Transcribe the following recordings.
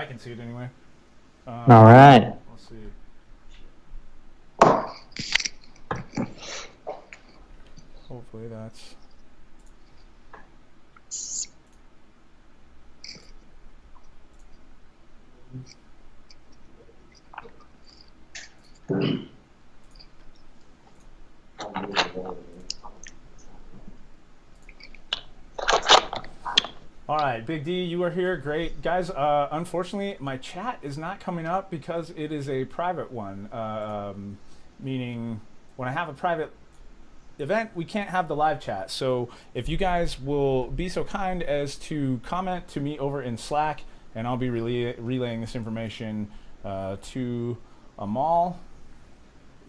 I can see it anyway. All right. Let's see. Hopefully that's... All right, Big D, you are here. Great. Guys, unfortunately, my chat is not coming up because it is a private one, meaning when I have a private event, we can't have the live chat. So if you guys will be so kind as to comment to me over in Slack, and I'll be relaying this information to Amol.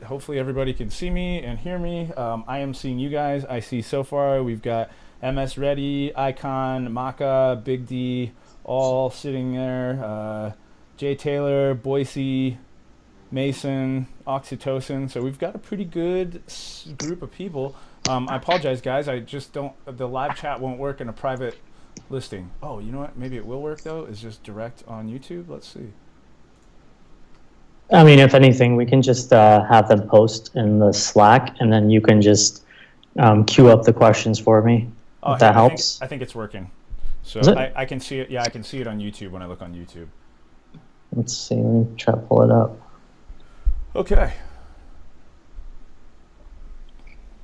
Hopefully everybody can see me and hear me. I am seeing you guys. I see so far we've got MS Ready, Icon, Maka, Big D, all sitting there. Jay Taylor, Boise, Mason, Oxytocin. So we've got a pretty good group of people. I apologize, guys. I just don't. The live chat won't work in a private listing. Oh, you know what? Maybe it will work though. It's just direct on YouTube. Let's see. I mean, if anything, we can just have them post in the Slack, and then you can just queue up the questions for me. Oh, if that helps. I think it's working. So I can see it. Yeah, I can see it on YouTube when I look on YouTube. Let's see. Let me try to pull it up. Okay.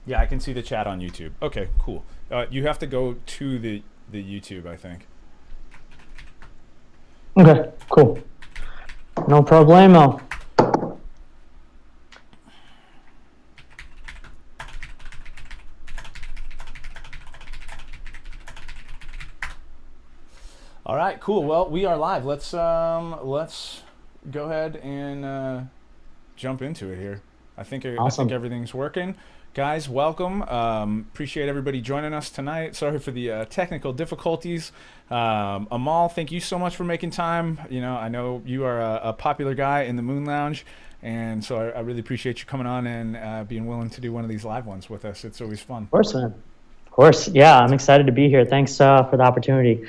Yeah, I can see the chat on YouTube. Okay, cool. You have to go to the YouTube, I think. Okay, cool. No problemo. All right, cool. Well, we are live. Let's go ahead and jump into it here. Awesome. I think everything's working. Guys, welcome. Appreciate everybody joining us tonight. Sorry for the technical difficulties. Amol, thank you so much for making time. You know, I know you are a popular guy in the Moon Lounge, and so I really appreciate you coming on and being willing to do one of these live ones with us. It's always fun. Of course, man. Of course. Yeah, I'm excited to be here. Thanks for the opportunity.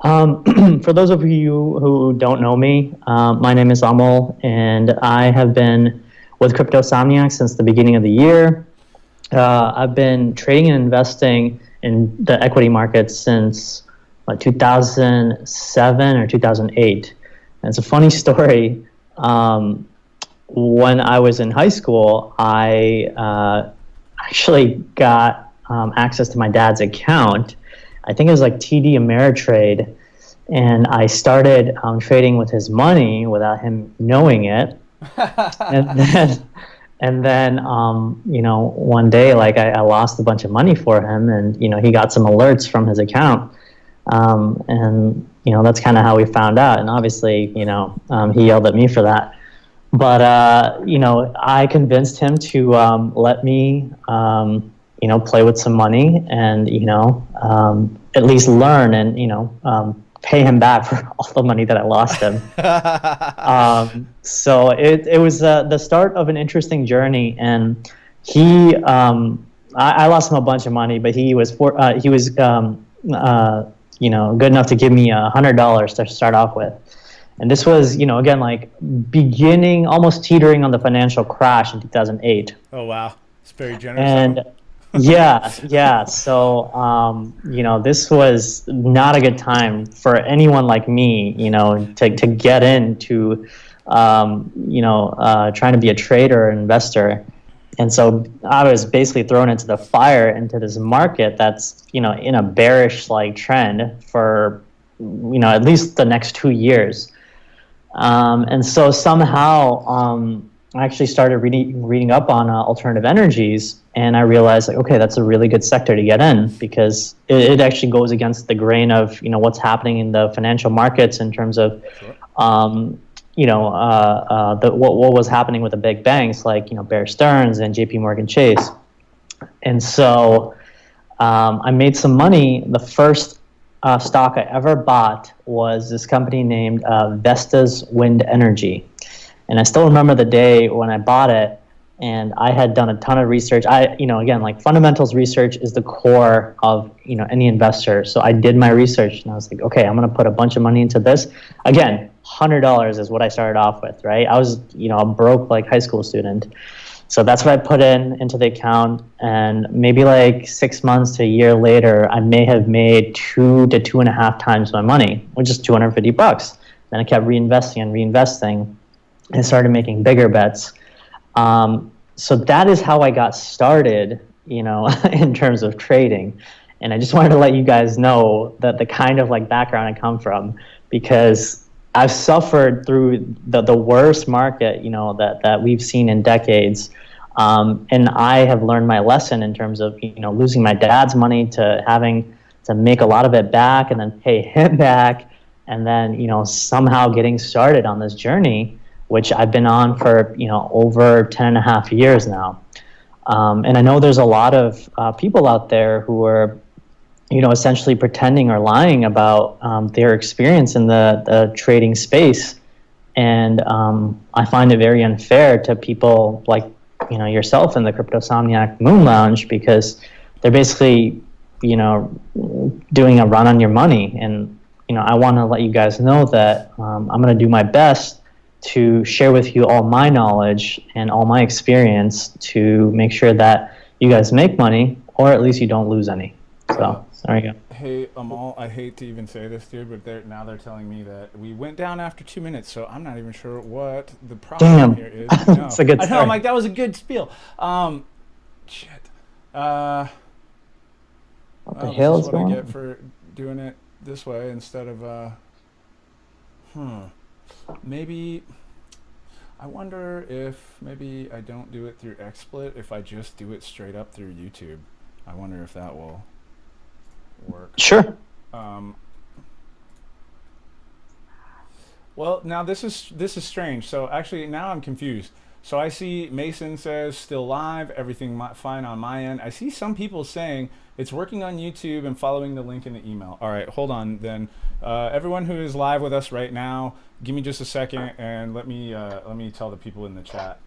For those of you who don't know me, my name is Amol, and I have been with Cryptosomniac since the beginning of the year. I've been trading and investing in the equity markets since 2007 or 2008. And it's a funny story. When I was in high school, I actually got access to my dad's account. I think it was like TD Ameritrade, and I started trading with his money without him knowing it. and then you know, one day, like I lost a bunch of money for him, and you know, he got some alerts from his account, and you know, that's kind of how we found out. And obviously, you know, he yelled at me for that. But you know, I convinced him to let me you know, play with some money and, you know, at least learn and, you know, pay him back for all the money that I lost him. So it was the start of an interesting journey. And he, I lost him a bunch of money, but he was, you know, good enough to give me $100 to start off with. And this was, you know, again, like beginning, almost teetering on the financial crash in 2008. Oh, wow. It's very generous. And yeah. So, you know, this was not a good time for anyone like me, you know, to get into, you know, trying to be a trader or investor. And so I was basically thrown into the fire into this market that's, you know, in a bearish like trend for, you know, at least the next 2 years. And so somehow, I actually started reading up on alternative energies, and I realized, like, okay, that's a really good sector to get in because it actually goes against the grain of, you know, what's happening in the financial markets in terms of, you know, what was happening with the big banks like, you know, Bear Stearns and JP Morgan Chase. And so I made some money. The first stock I ever bought was this company named Vestas Wind Energy. And I still remember the day when I bought it, and I had done a ton of research. Again, like fundamentals research is the core of, any investor. So I did my research and I was like, okay, I'm going to put a bunch of money into this. Again, $100 is what I started off with, right? I was, a broke like high school student. So that's what I put into the account, and maybe like 6 months to a year later, I may have made 2 to 2.5 times my money, which is $250. Then I kept reinvesting, and started making bigger bets. So that is how I got started, in terms of trading. And I just wanted to let you guys know that the kind of like background I come from, because I've suffered through the worst market, that we've seen in decades. And I have learned my lesson in terms of, losing my dad's money to having to make a lot of it back and then pay him back. And then, somehow getting started on this journey, which I've been on for, over 10 and a half years now. And I know there's a lot of people out there who are, essentially pretending or lying about their experience in the trading space. And I find it very unfair to people like, yourself in the Cryptosomniac Moon Lounge, because they're basically, doing a run on your money. And, I want to let you guys know that I'm going to do my best to share with you all my knowledge and all my experience to make sure that you guys make money, or at least you don't lose any. So there you go. Hey, Amol, I hate to even say this, dude, but now they're telling me that we went down after 2 minutes, so I'm not even sure what the problem here is. No. It's a good I start. know, I'm like, that was a good spiel. Shit. What the This hell is is what I going get on? for doing it this way instead of, maybe, I wonder if maybe I don't do it through XSplit, if I just do it straight up through YouTube. I wonder if that will work. Sure. Well, now this is strange. So actually, now I'm confused. So I see Mason says still live, everything fine on my end. I see some people saying it's working on YouTube and following the link in the email. All right, hold on then. Everyone who is live with us right now, give me just a second and let me tell the people in the chat.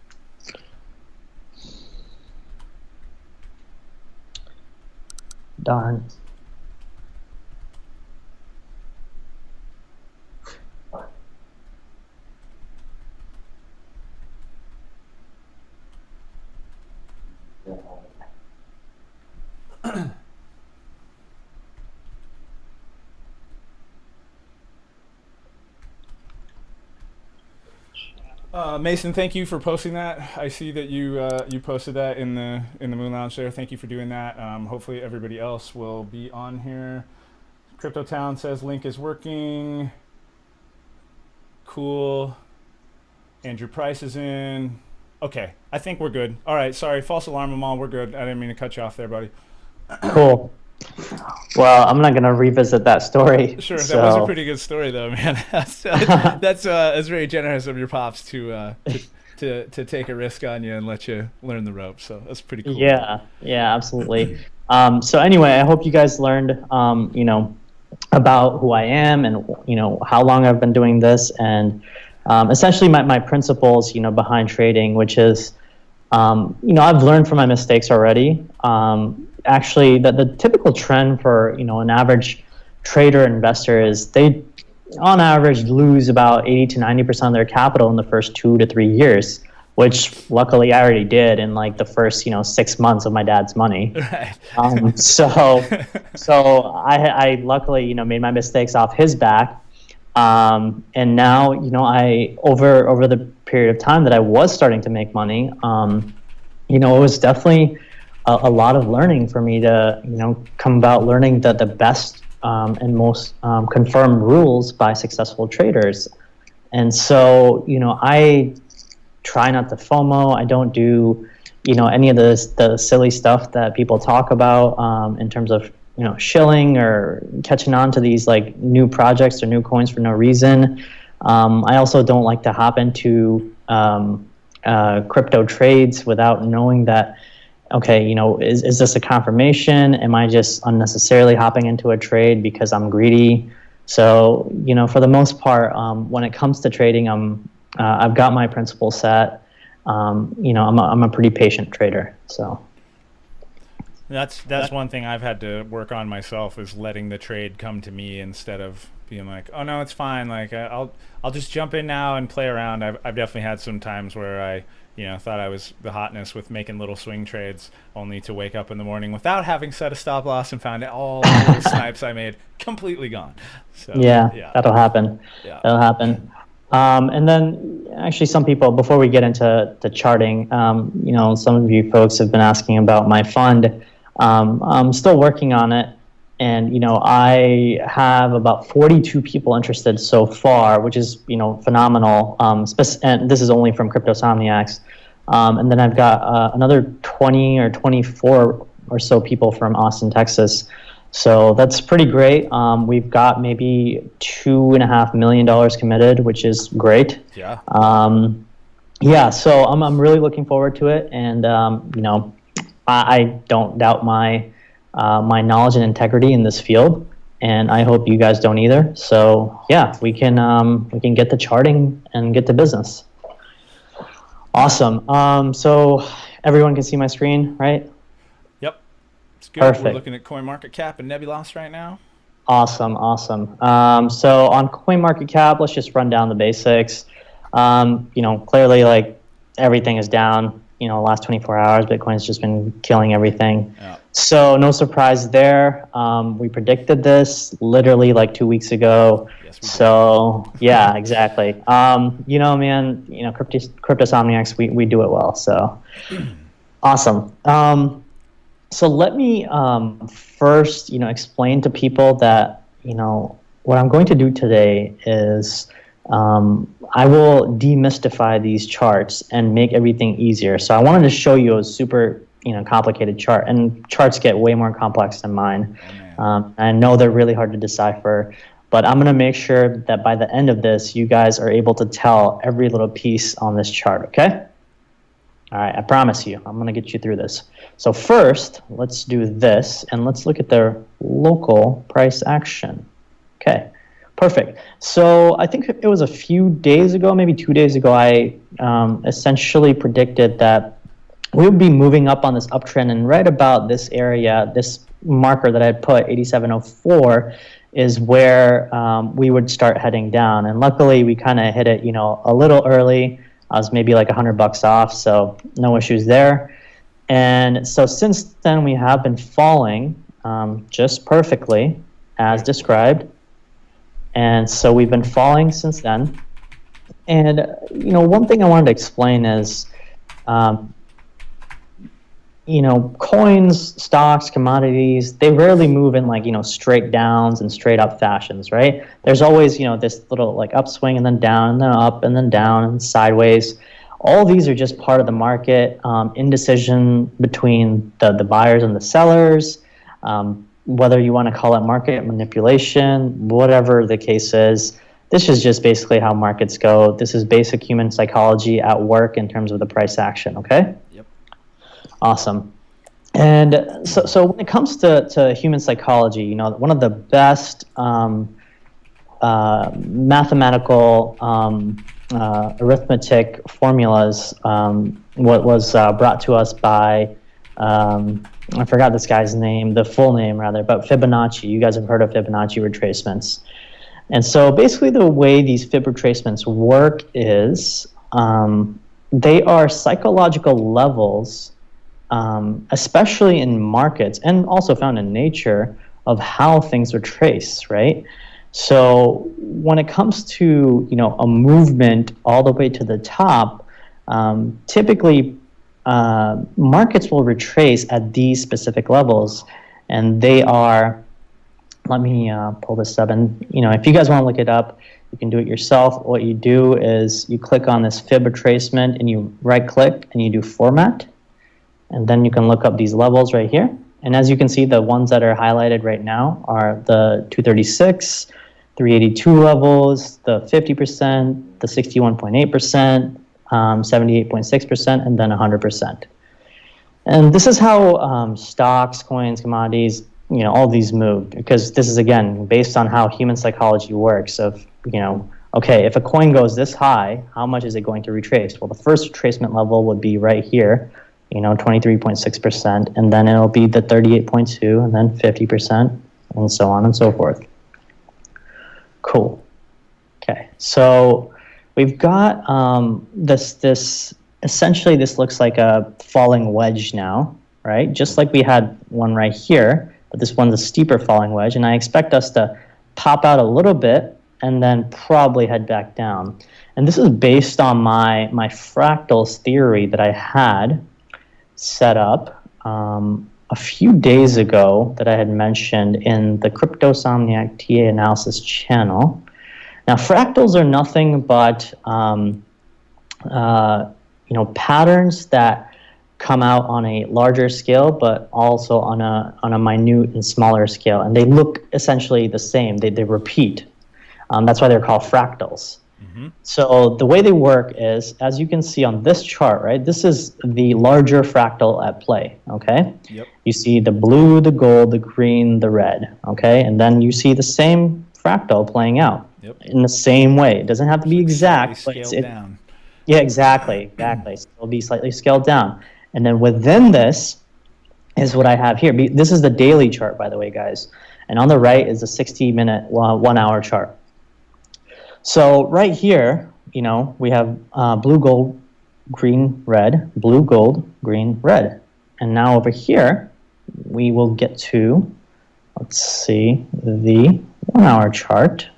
Darn. Mason, thank you for posting that. I see that you posted that in the Moon Lounge there. Thank you for doing that. Hopefully everybody else will be on here. Crypto Town says link is working. Cool. Andrew Price is in. Okay, I think we're good. All right, sorry, false alarm, Amal. We're good. I didn't mean to cut you off there, buddy. Cool. Well, I'm not going to revisit that story. Sure, that was a pretty good story, though, man. That's very generous of your pops to take a risk on you and let you learn the ropes. So that's pretty cool. Yeah, absolutely. So anyway, I hope you guys learned, about who I am and how long I've been doing this, and essentially my principles, behind trading, which is, I've learned from my mistakes already. Actually, the typical trend for an average trader investor is they, on average, lose about 80 to 90% of their capital in the first 2 to 3 years, which luckily I already did in like the first 6 months of my dad's money. Right. So I luckily made my mistakes off his back, and now I over the period of time that I was starting to make money, it was definitely a lot of learning for me to come about learning the best and most confirmed rules by successful traders. And so I try not to FOMO. I don't do any of the silly stuff that people talk about in terms of shilling or catching on to these like new projects or new coins for no reason. I also don't like to hop into crypto trades without knowing that, okay, is this a confirmation? Am I just unnecessarily hopping into a trade because I'm greedy? So, for the most part, when it comes to trading, I've got my principles set. I'm a pretty patient trader. So That's one thing I've had to work on myself, is letting the trade come to me instead of being like, oh no, it's fine. Like I'll just jump in now and play around. I've definitely had some times where I thought I was the hotness with making little swing trades, only to wake up in the morning without having set a stop loss and found all the little snipes I made completely gone. So yeah, that'll happen. Yeah. That'll happen. And then actually some people, before we get into the charting, some of you folks have been asking about my fund. I'm still working on it. And, I have about 42 people interested so far, which is, phenomenal. And this is only from Cryptosomniacs. And then I've got another 20 or 24 or so people from Austin, Texas. So that's pretty great. We've got maybe $2.5 million committed, which is great. Yeah. So I'm really looking forward to it. And, I don't doubt my knowledge and integrity in this field, and I hope you guys don't either. So yeah, we can get the charting and get to business. Awesome. So everyone can see my screen, right? Yep. It's good. Perfect. We're looking at CoinMarketCap and Nebulos right now. Awesome. So on CoinMarketCap, let's just run down the basics. Clearly, like, everything is down. Last 24 hours, Bitcoin's just been killing everything. Yeah. So no surprise there. We predicted this literally like 2 weeks ago. Yes, we did. So yeah, exactly. Cryptosomniacs, we do it well. So awesome. So let me first, explain to people that, what I'm going to do today is I will demystify these charts and make everything easier. So I wanted to show you a super, complicated chart, and charts get way more complex than mine. I know they're really hard to decipher, but I'm going to make sure that by the end of this, you guys are able to tell every little piece on this chart, okay? All right, I promise you, I'm going to get you through this. So first, let's do this, and let's look at their local price action. Okay. Perfect. So I think it was a few days ago, maybe 2 days ago, I essentially predicted that we would be moving up on this uptrend, and right about this area, this marker that I had put, 8704, is where we would start heading down. And luckily, we kind of hit it, a little early. I was maybe like $100 off, so no issues there. And so since then, we have been falling just perfectly, as described. And so we've been falling since then. And, one thing I wanted to explain is, coins, stocks, commodities, they rarely move in like, straight downs and straight up fashions, right? There's always, this little like upswing and then down and then up and then down and sideways. All these are just part of the market, indecision between the buyers and the sellers, whether you want to call it market manipulation, whatever the case is. This is just basically how markets go. This is basic human psychology at work in terms of the price action, okay? Yep. Awesome. And so when it comes to human psychology, one of the best mathematical arithmetic formulas was brought to us by I forgot this guy's name, the full name rather, but Fibonacci. You guys have heard of Fibonacci retracements. And so basically the way these Fib retracements work is they are psychological levels, especially in markets and also found in nature, of how things retrace, right? So when it comes to, a movement all the way to the top, typically markets will retrace at these specific levels, and they are, let me pull this up, and if you guys want to look it up, you can do it yourself. What you do is you click on this Fib retracement and you right click and you do format, and then you can look up these levels right here. And as you can see, the ones that are highlighted right now are the 236, 382 levels, the 50%, the 61.8%, 78.6%, and then 100%. And this is how stocks, coins, commodities, all these move, because this is, again, based on how human psychology works of okay, if a coin goes this high, how much is it going to retrace? Well, the first retracement level would be right here, 23.6%, and then it'll be the 38.2, and then 50%, and so on and so forth. Cool. Okay, so we've got this essentially this looks like a falling wedge now, right? Just like we had one right here, but this one's a steeper falling wedge, and I expect us to pop out a little bit and then probably head back down. And this is based on my fractals theory that I had set up a few days ago that I had mentioned in the Cryptosomniac TA analysis channel. Now, fractals are nothing but patterns that come out on a larger scale, but also on a minute and smaller scale, and they look essentially the same. They repeat. That's why they're called fractals. Mm-hmm. So the way they work is, as you can see on this chart, right? This is the larger fractal at play. Okay. Yep. You see the blue, the gold, the green, the red. Okay, and then you see the same fractal playing out. Yep. In the same way. It doesn't have to be exact, but it's down. Yeah, exactly. So it'll be slightly scaled down. And then within this is what I have here. This is the daily chart, by the way, guys. And on the right is a 60-minute, 1 hour chart. So right here, we have blue, gold, green, red, blue, gold, green, red. And now over here, we will get to, let's see, the 1 hour chart,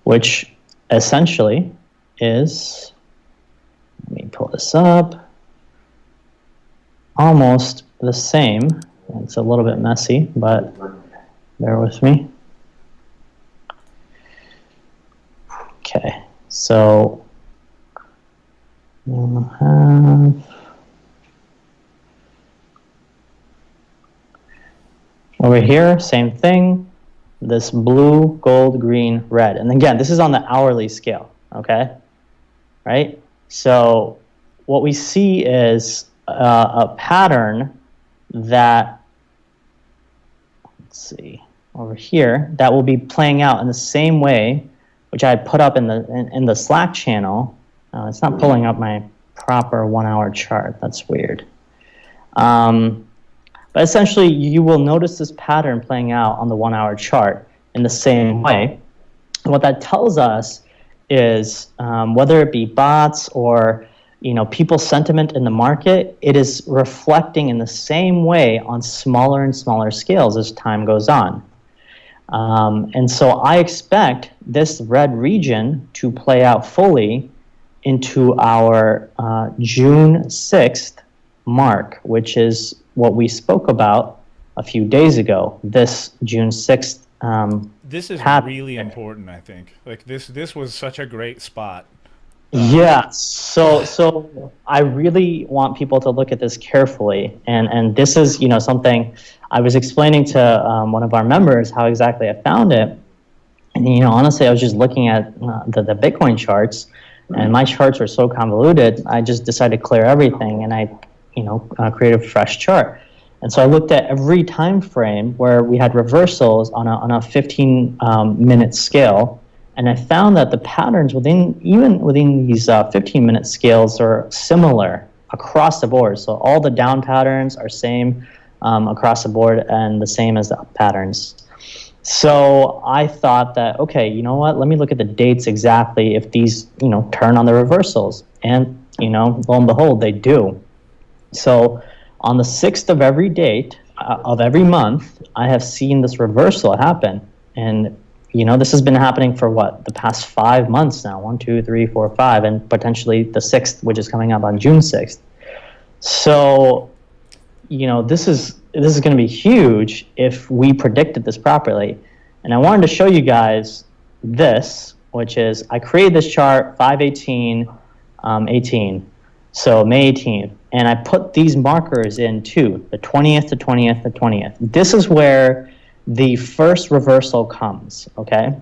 which essentially is, let me pull this up, almost the same. It's a little bit messy, but bear with me. Okay, so we'll have over here, same thing, this blue, gold, green, red. And again, this is on the hourly scale, okay? Right? So what we see is a pattern that, let's see, over here, that will be playing out in the same way, which I put up in the Slack channel. It's not pulling up my proper 1 hour chart. That's weird. But essentially, you will notice this pattern playing out on the 1 hour chart in the same way. And what that tells us is whether it be bots or people's sentiment in the market, it is reflecting in the same way on smaller and smaller scales as time goes on. And so I expect this red region to play out fully into our June 6th mark, which is what we spoke about a few days ago, this June 6th. This is really important, I think. Like this was such a great spot. Yeah, so I really want people to look at this carefully, and this is something I was explaining to one of our members how exactly I found it, and honestly I was just looking at the Bitcoin charts, and my charts are so convoluted. I just decided to clear everything, and I created a fresh chart, and so I looked at every time frame where we had reversals on a 15-minute scale. And I found that the patterns within these 15-minute scales are similar across the board. So all the down patterns are same across the board and the same as the up patterns. So I thought that, okay, you know what? Let me look at the dates exactly if these, turn on the reversals. And, lo and behold, they do. So on the 6th of every date of every month, I have seen this reversal happen. And this has been happening for the past 5 months now, 1, 2, 3, 4, 5, and potentially the 6th, which is coming up on June 6th. So, this is going to be huge if we predicted this properly. And I wanted to show you guys this, which is I created this chart 5/18/18, so May 18th, and I put these markers in too, the 20th, the 20th, the 20th. This is where the first reversal comes, okay,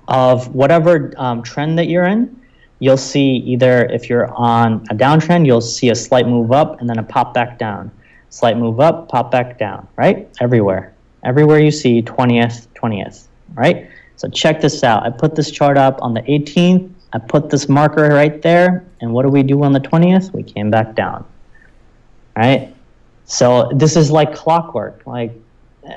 of whatever trend that you're in. You'll see either if you're on a downtrend, you'll see a slight move up and then a pop back down. Slight move up, pop back down, right? Everywhere you see 20th, right? So check this out. I put this chart up on the 18th. I put this marker right there. And what do we do on the 20th? We came back down. Right? So this is like clockwork. Like,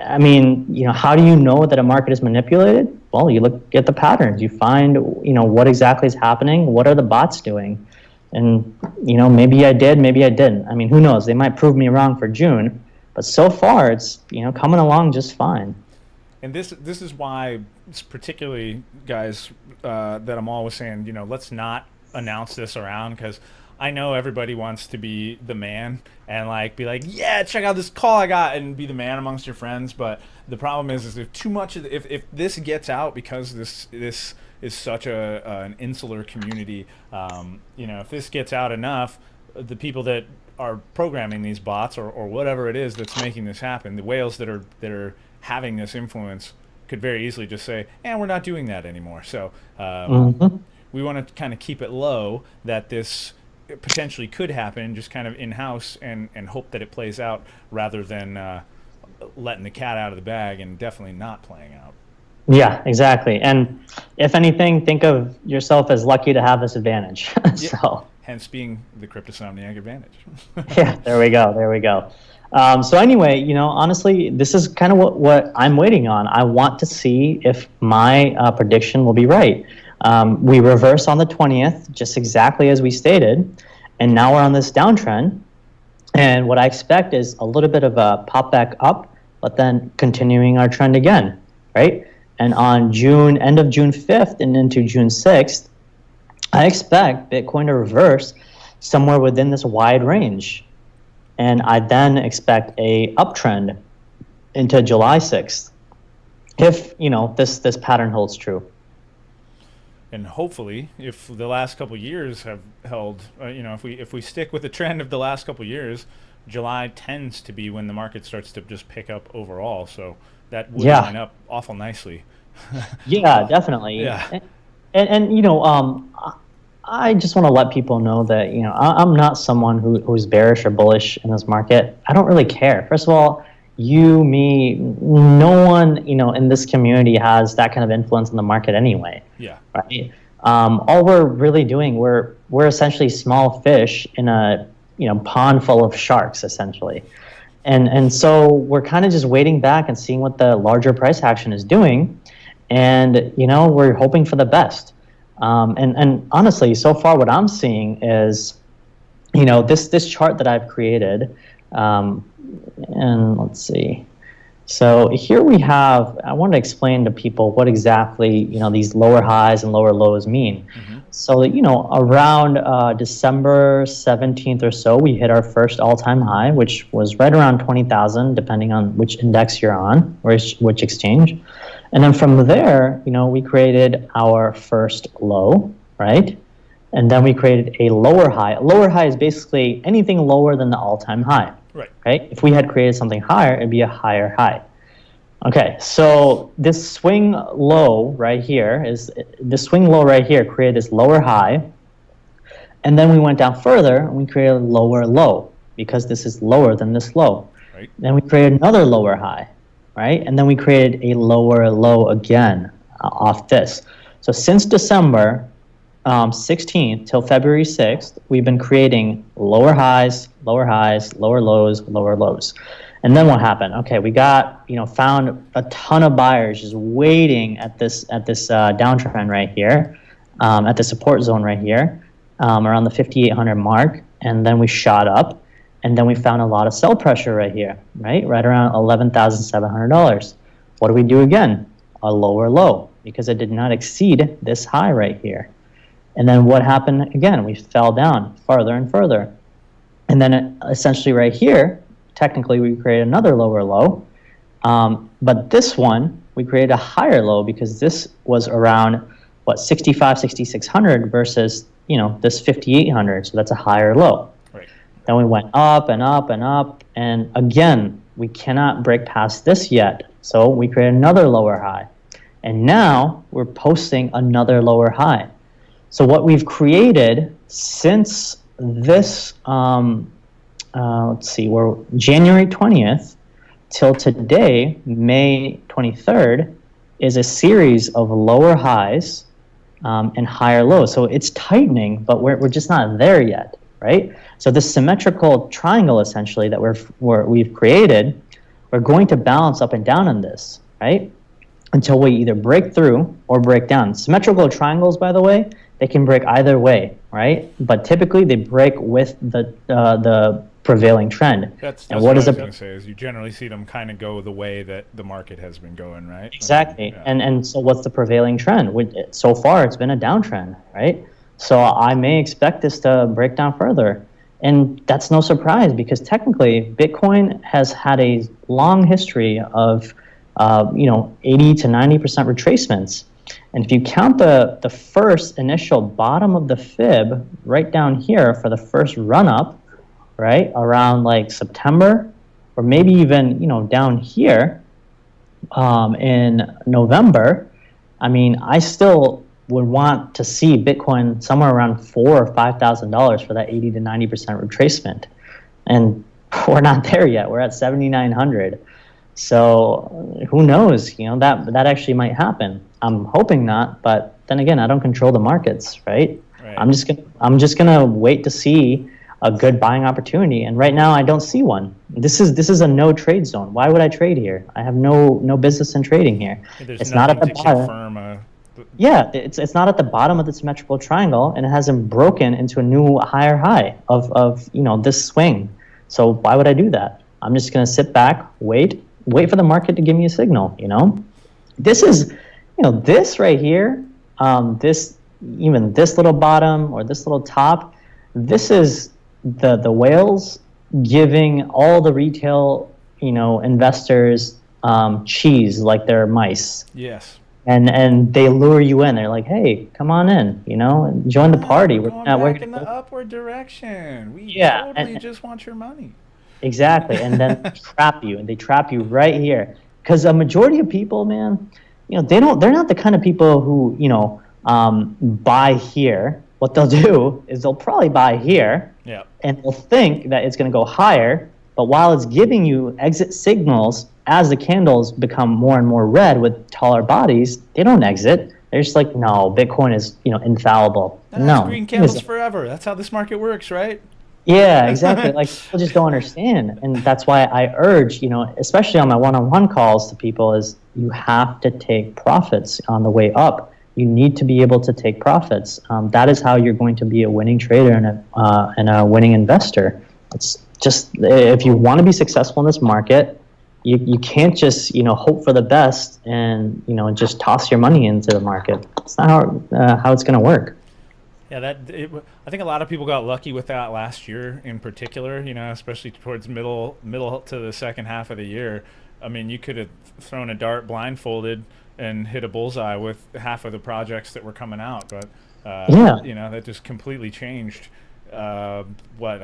I mean, you know, how do you know that a market is manipulated? Well, you look at the patterns. You find, you know, what exactly is happening. What are the bots doing? And, you know, maybe I did, maybe I didn't. I mean, who knows? They might prove me wrong for June. But so far, it's, you know, coming along just fine. And this is why, particularly guys, that I'm always saying, you know, let's not announce this around, because I know everybody wants to be the man and like be like, yeah, check out this call I got, and be the man amongst your friends. But the problem is if too much of if this gets out, because this is such an insular community, you know, if this gets out enough, the people that are programming these bots, or whatever it is that's making this happen, the whales that are having this influence, could very easily just say, "And we're not doing that anymore." So we want to kind of keep it low, that this potentially could happen, just kind of in-house, and hope that it plays out, rather than letting the cat out of the bag, and definitely not playing out. Yeah, exactly. And if anything, think of yourself as lucky to have this advantage. So hence being the Cryptosomniac advantage. Yeah, there we go. So anyway, you know, honestly, this is kind of what I'm waiting on. I want to see if my prediction will be right. We reverse on the 20th, just exactly as we stated, and now we're on this downtrend. And what I expect is a little bit of a pop back up, but then continuing our trend again, right? And on end of June 5th and into June 6th, I expect Bitcoin to reverse somewhere within this wide range. And I then expect a uptrend into July 6th, if, you know, this pattern holds true. And hopefully, if the last couple years have held, you know, if we stick with the trend of the last couple years, July tends to be when the market starts to just pick up overall. So that would line up awful nicely. Yeah, definitely. Yeah. And you know, I just want to let people know that, you know, I'm not someone who's bearish or bullish in this market. I don't really care. First of all, you, me, no one, you know, in this community has that kind of influence in the market anyway. Yeah. Right. All we're really doing, we're essentially small fish in a, you know, pond full of sharks, essentially. And so we're kind of just waiting back and seeing what the larger price action is doing. And, you know, we're hoping for the best. And honestly, so far what I'm seeing is, you know, this chart that I've created, and let's see. So here we have, I want to explain to people what exactly, you know, these lower highs and lower lows mean. Mm-hmm. So, you know, around December 17th or so, we hit our first all-time high, which was right around 20,000, depending on which index you're on, or which exchange. And then from there, you know, we created our first low, right? And then we created a lower high. A lower high is basically anything lower than the all-time high. Right? If we had created something higher, it'd be a higher high. Okay, so this swing low right here created this lower high, and then we went down further and we created a lower low, because this is lower than this low. Right. Then we created another lower high, right? And then we created a lower low again off this. So since December 16th till February 6th, we've been creating lower highs, lower lows, lower lows. And then what happened? Okay, we got, you know, found a ton of buyers just waiting at this downtrend right here, at the support zone right here, around the 5,800 mark. And then we shot up, and then we found a lot of sell pressure right here, right around $11,700. What do we do again? A lower low, because it did not exceed this high right here. And then what happened again? We fell down further and further. And then essentially right here, technically we created another lower low. But this one, we created a higher low, because this was around, what, 6,600 versus, you know, this 5,800. So that's a higher low. Right. Then we went up and up and up. And again, we cannot break past this yet. So we created another lower high. And now we're posting another lower high. So what we've created since this, let's see, we're January 20th till today, May 23rd, is a series of lower highs and higher lows. So it's tightening, but we're just not there yet, right? So this symmetrical triangle, essentially, that we've created, we're going to balance up and down on this, right? Until we either break through or break down. Symmetrical triangles, by the way, they can break either way, right? But typically they break with the prevailing trend. That's what I was going to say, is you generally see them kind of go the way that the market has been going, right? Exactly. Yeah. And so what's the prevailing trend? So far, it's been a downtrend, right? So I may expect this to break down further. And that's no surprise, because technically Bitcoin has had a long history of 80 to 90% retracements. And if you count the first initial bottom of the fib right down here for the first run up, right, around like September, or maybe even down here in November, I mean, I still would want to see Bitcoin somewhere around $4,000 or $5,000 for that 80 to 90% retracement, and we're not there yet. We're at 7,900. So who knows? That actually might happen. I'm hoping not, but then again, I don't control the markets, right? I'm just gonna wait to see a good buying opportunity, and right now I don't see one. This is a no trade zone. Why would I trade here? I have no business in trading here. It's not at the bottom. Yeah, it's not at the bottom of the symmetrical triangle, and it hasn't broken into a new higher high of this swing. So why would I do that? I'm just gonna sit back, wait for the market to give me a signal. This is, this right here, this little bottom or this little top, this is the whales giving all the retail investors cheese like they're mice. Yes. And they lure you in. They're like, hey, come on in, join the party. We're going back in the upward direction. We totally just want your money. Exactly. And then they trap you right here. Because a majority of people, man, they're not the kind of people who, buy here. What they'll do is they'll probably buy here, and they'll think that it's going to go higher. But while it's giving you exit signals, as the candles become more and more red with taller bodies, they don't exit. They're just like, no, Bitcoin is infallible. No, green candles forever. That's how this market works, right? Yeah, exactly. Like, people just don't understand. And that's why I urge, especially on my one-on-one calls to people, is you have to take profits on the way up. You need to be able to take profits. That is how you're going to be a winning trader and a winning investor. It's just, if you want to be successful in this market, you can't just hope for the best and just toss your money into the market. It's not how it's going to work. Yeah, I think a lot of people got lucky with that last year in particular, especially towards middle to the second half of the year. I mean, you could have thrown a dart blindfolded and hit a bullseye with half of the projects that were coming out, but that just completely changed. I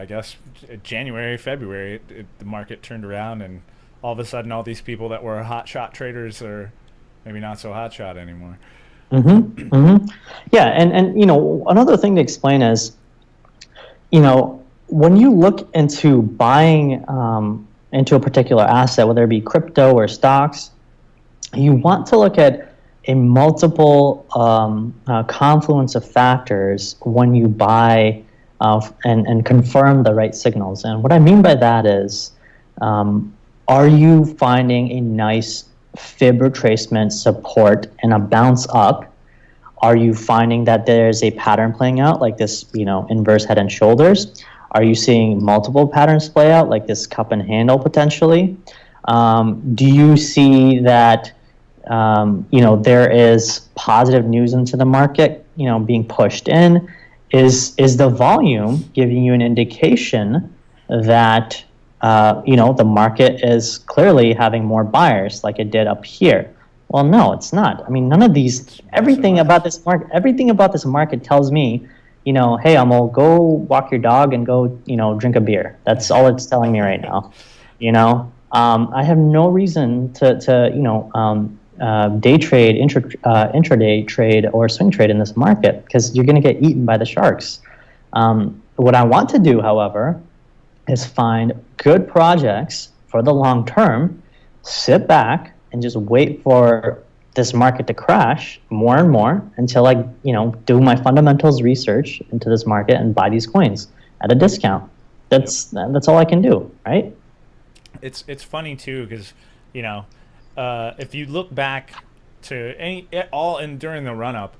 guess January, February, the market turned around, and all of a sudden all these people that were hot shot traders are maybe not so hot shot anymore. Yeah, and another thing to explain is, when you look into buying into a particular asset, whether it be crypto or stocks, you want to look at a multiple confluence of factors when you buy and confirm the right signals. And what I mean by that is, are you finding a nice fib retracement support and a bounce up? Are you finding that there's a pattern playing out, like this, inverse head and shoulders? Are you seeing multiple patterns play out, like this cup and handle potentially? Do you see that, there is positive news into the market, being pushed in? Is the volume giving you an indication that, the market is clearly having more buyers like it did up here? Well, no, it's not. I mean, none of these, everything about this market tells me, hey, Amol, go walk your dog and go, drink a beer. That's all it's telling me right now. I have no reason to day trade, intraday trade, or swing trade in this market, because you're going to get eaten by the sharks. What I want to do, however, is find good projects for the long term, sit back and just wait for this market to crash more and more until I, do my fundamentals research into this market and buy these coins at a discount. That's all I can do, right? It's funny too because if you look back to all and during the run up,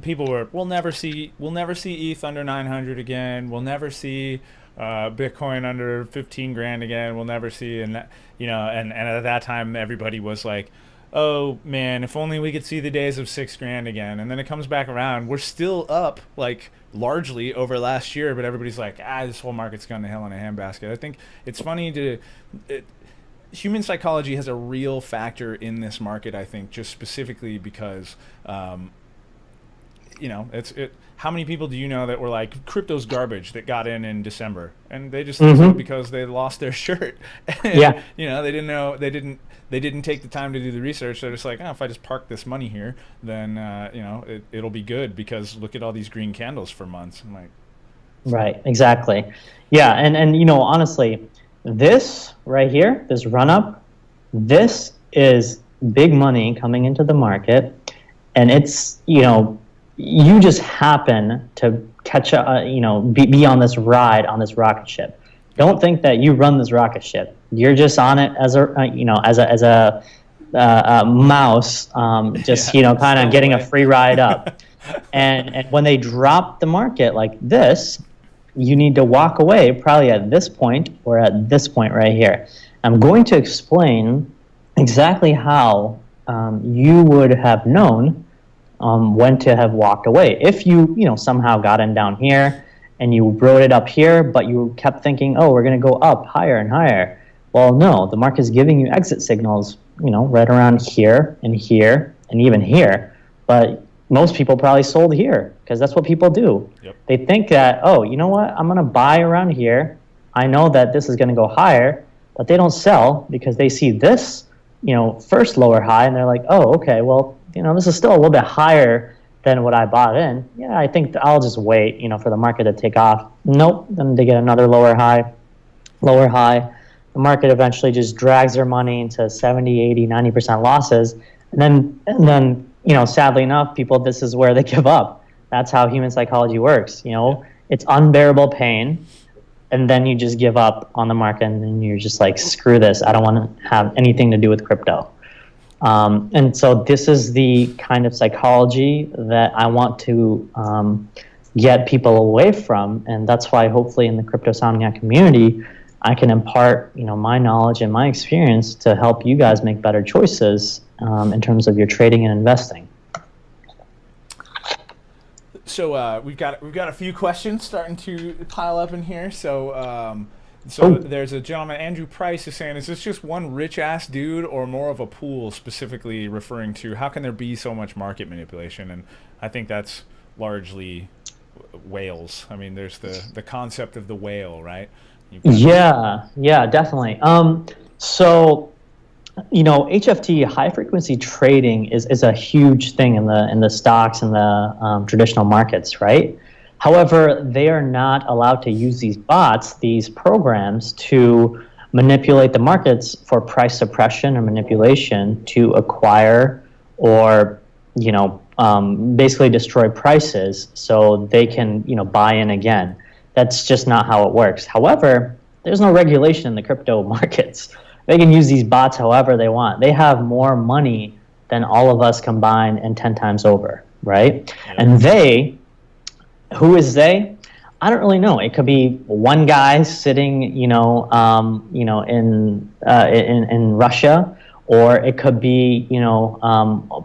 people were we'll never see ETH under 900 again. We'll never see Bitcoin under 15 grand again. We'll never see and and at that time everybody was like, oh man, if only we could see the days of 6 grand again. And then it comes back around. We're still up like largely over last year, but everybody's like, this whole market's gone to hell in a handbasket. I think it's funny human psychology has a real factor in this market, I think, just specifically because how many people do you know that were like crypto's garbage that got in December and they just mm-hmm. because they lost their shirt and, yeah, they didn't know they didn't take the time to do the research. They're just like, if I just park this money here, then it'll be good because look at all these green candles for months. I'm like, right, exactly. Yeah, and honestly, this right here, this run up, this is big money coming into the market, and it's you just happen to catch be on this ride on this rocket ship. Don't think that you run this rocket ship. You're just on it as a mouse, just kind of getting a free ride up. and when they drop the market like this, you need to walk away probably at this point or at this point right here. I'm going to explain exactly how you would have known when to have walked away. If you somehow got in down here and you wrote it up here, but you kept thinking, oh, we're going to go up higher and higher. Well, no, the market is giving you exit signals, right around here and even here. But most people probably sold here because that's what people do. Yep. They think that, oh, you know what, I'm going to buy around here. I know that this is going to go higher, but they don't sell because they see this, first lower high, and they're like, oh, okay, well, this is still a little bit higher than what I bought in. Yeah, I think I'll just wait, for the market to take off. Nope, then they get another lower high. The market eventually just drags their money into 70, 80, 90% losses. And then, sadly enough, people, this is where they give up. That's how human psychology works. It's unbearable pain. And then you just give up on the market and you're just like, screw this. I don't want to have anything to do with crypto. And so this is the kind of psychology that I want to get people away from. And that's why hopefully in the Cryptosomniac community, I can impart, my knowledge and my experience to help you guys make better choices in terms of your trading and investing. So we've got a few questions starting to pile up in here. So there's a gentleman, Andrew Price, is saying, is this just one rich ass dude or more of a pool, specifically referring to how can there be so much market manipulation? And I think that's largely whales. I mean, there's the concept of the whale, right? Yeah, definitely. So HFT, high frequency trading, is a huge thing in the stocks and the traditional markets, right? However, they are not allowed to use these bots, these programs, to manipulate the markets for price suppression or manipulation to acquire or basically destroy prices so they can buy in again. That's just not how it works. However, there's no regulation in the crypto markets. They can use these bots however they want. They have more money than all of us combined and 10 times over, right? Yeah. And who is they? I don't really know. It could be one guy sitting, in Russia, or it could be,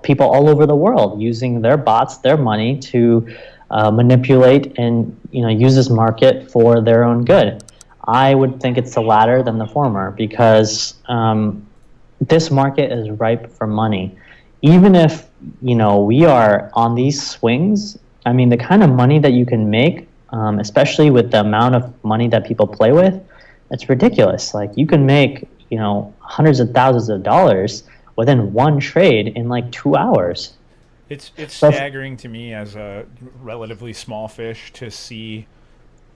people all over the world using their bots, their money to manipulate and use this market for their own good. I would think it's the latter than the former because this market is ripe for money. Even if we are on these swings, I mean, the kind of money that you can make, especially with the amount of money that people play with, it's ridiculous. Like you can make hundreds of thousands of dollars within one trade in like 2 hours. It's staggering to me as a relatively small fish to see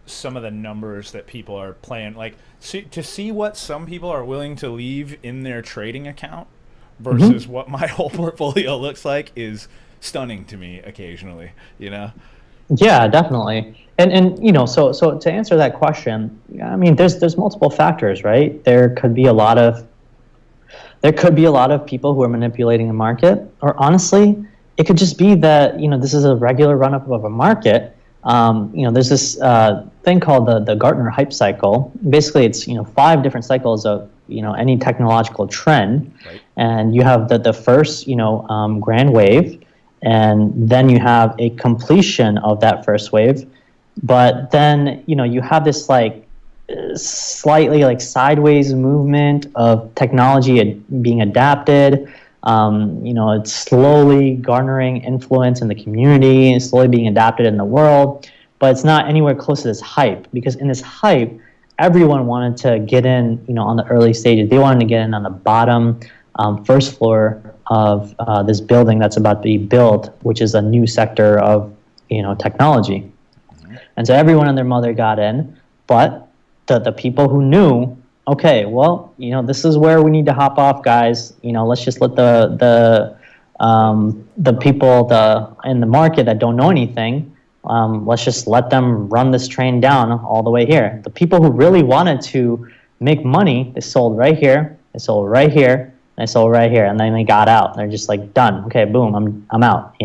some of the numbers that people are playing. Like to see what some people are willing to leave in their trading account versus what my whole portfolio looks like is stunning to me occasionally, you know? Yeah, definitely. And so to answer that question, I mean, there's multiple factors, right? There could be a lot of people who are manipulating the market, or honestly, it could just be that this is a regular run up of a market. There's this thing called the Gartner hype cycle. Basically, it's 5 different cycles of any technological trend, Right. and you have the first grand wave, and then you have a completion of that first wave, but then you have this like slightly like sideways movement of technology being adapted. It's slowly garnering influence in the community and slowly being adapted in the world, but it's not anywhere close to this hype, because in this hype, everyone wanted to get in, on the early stages. They wanted to get in on the bottom first floor of this building that's about to be built, which is a new sector of, technology. And so everyone and their mother got in, but the people who knew, okay, well, this is where we need to hop off, guys. Let's just let the people in the market that don't know anything, let's just let them run this train down all the way here. The people who really wanted to make money, they sold right here, they sold right here, and they sold right here, and then they got out. They're just like, done. Okay, boom, I'm out.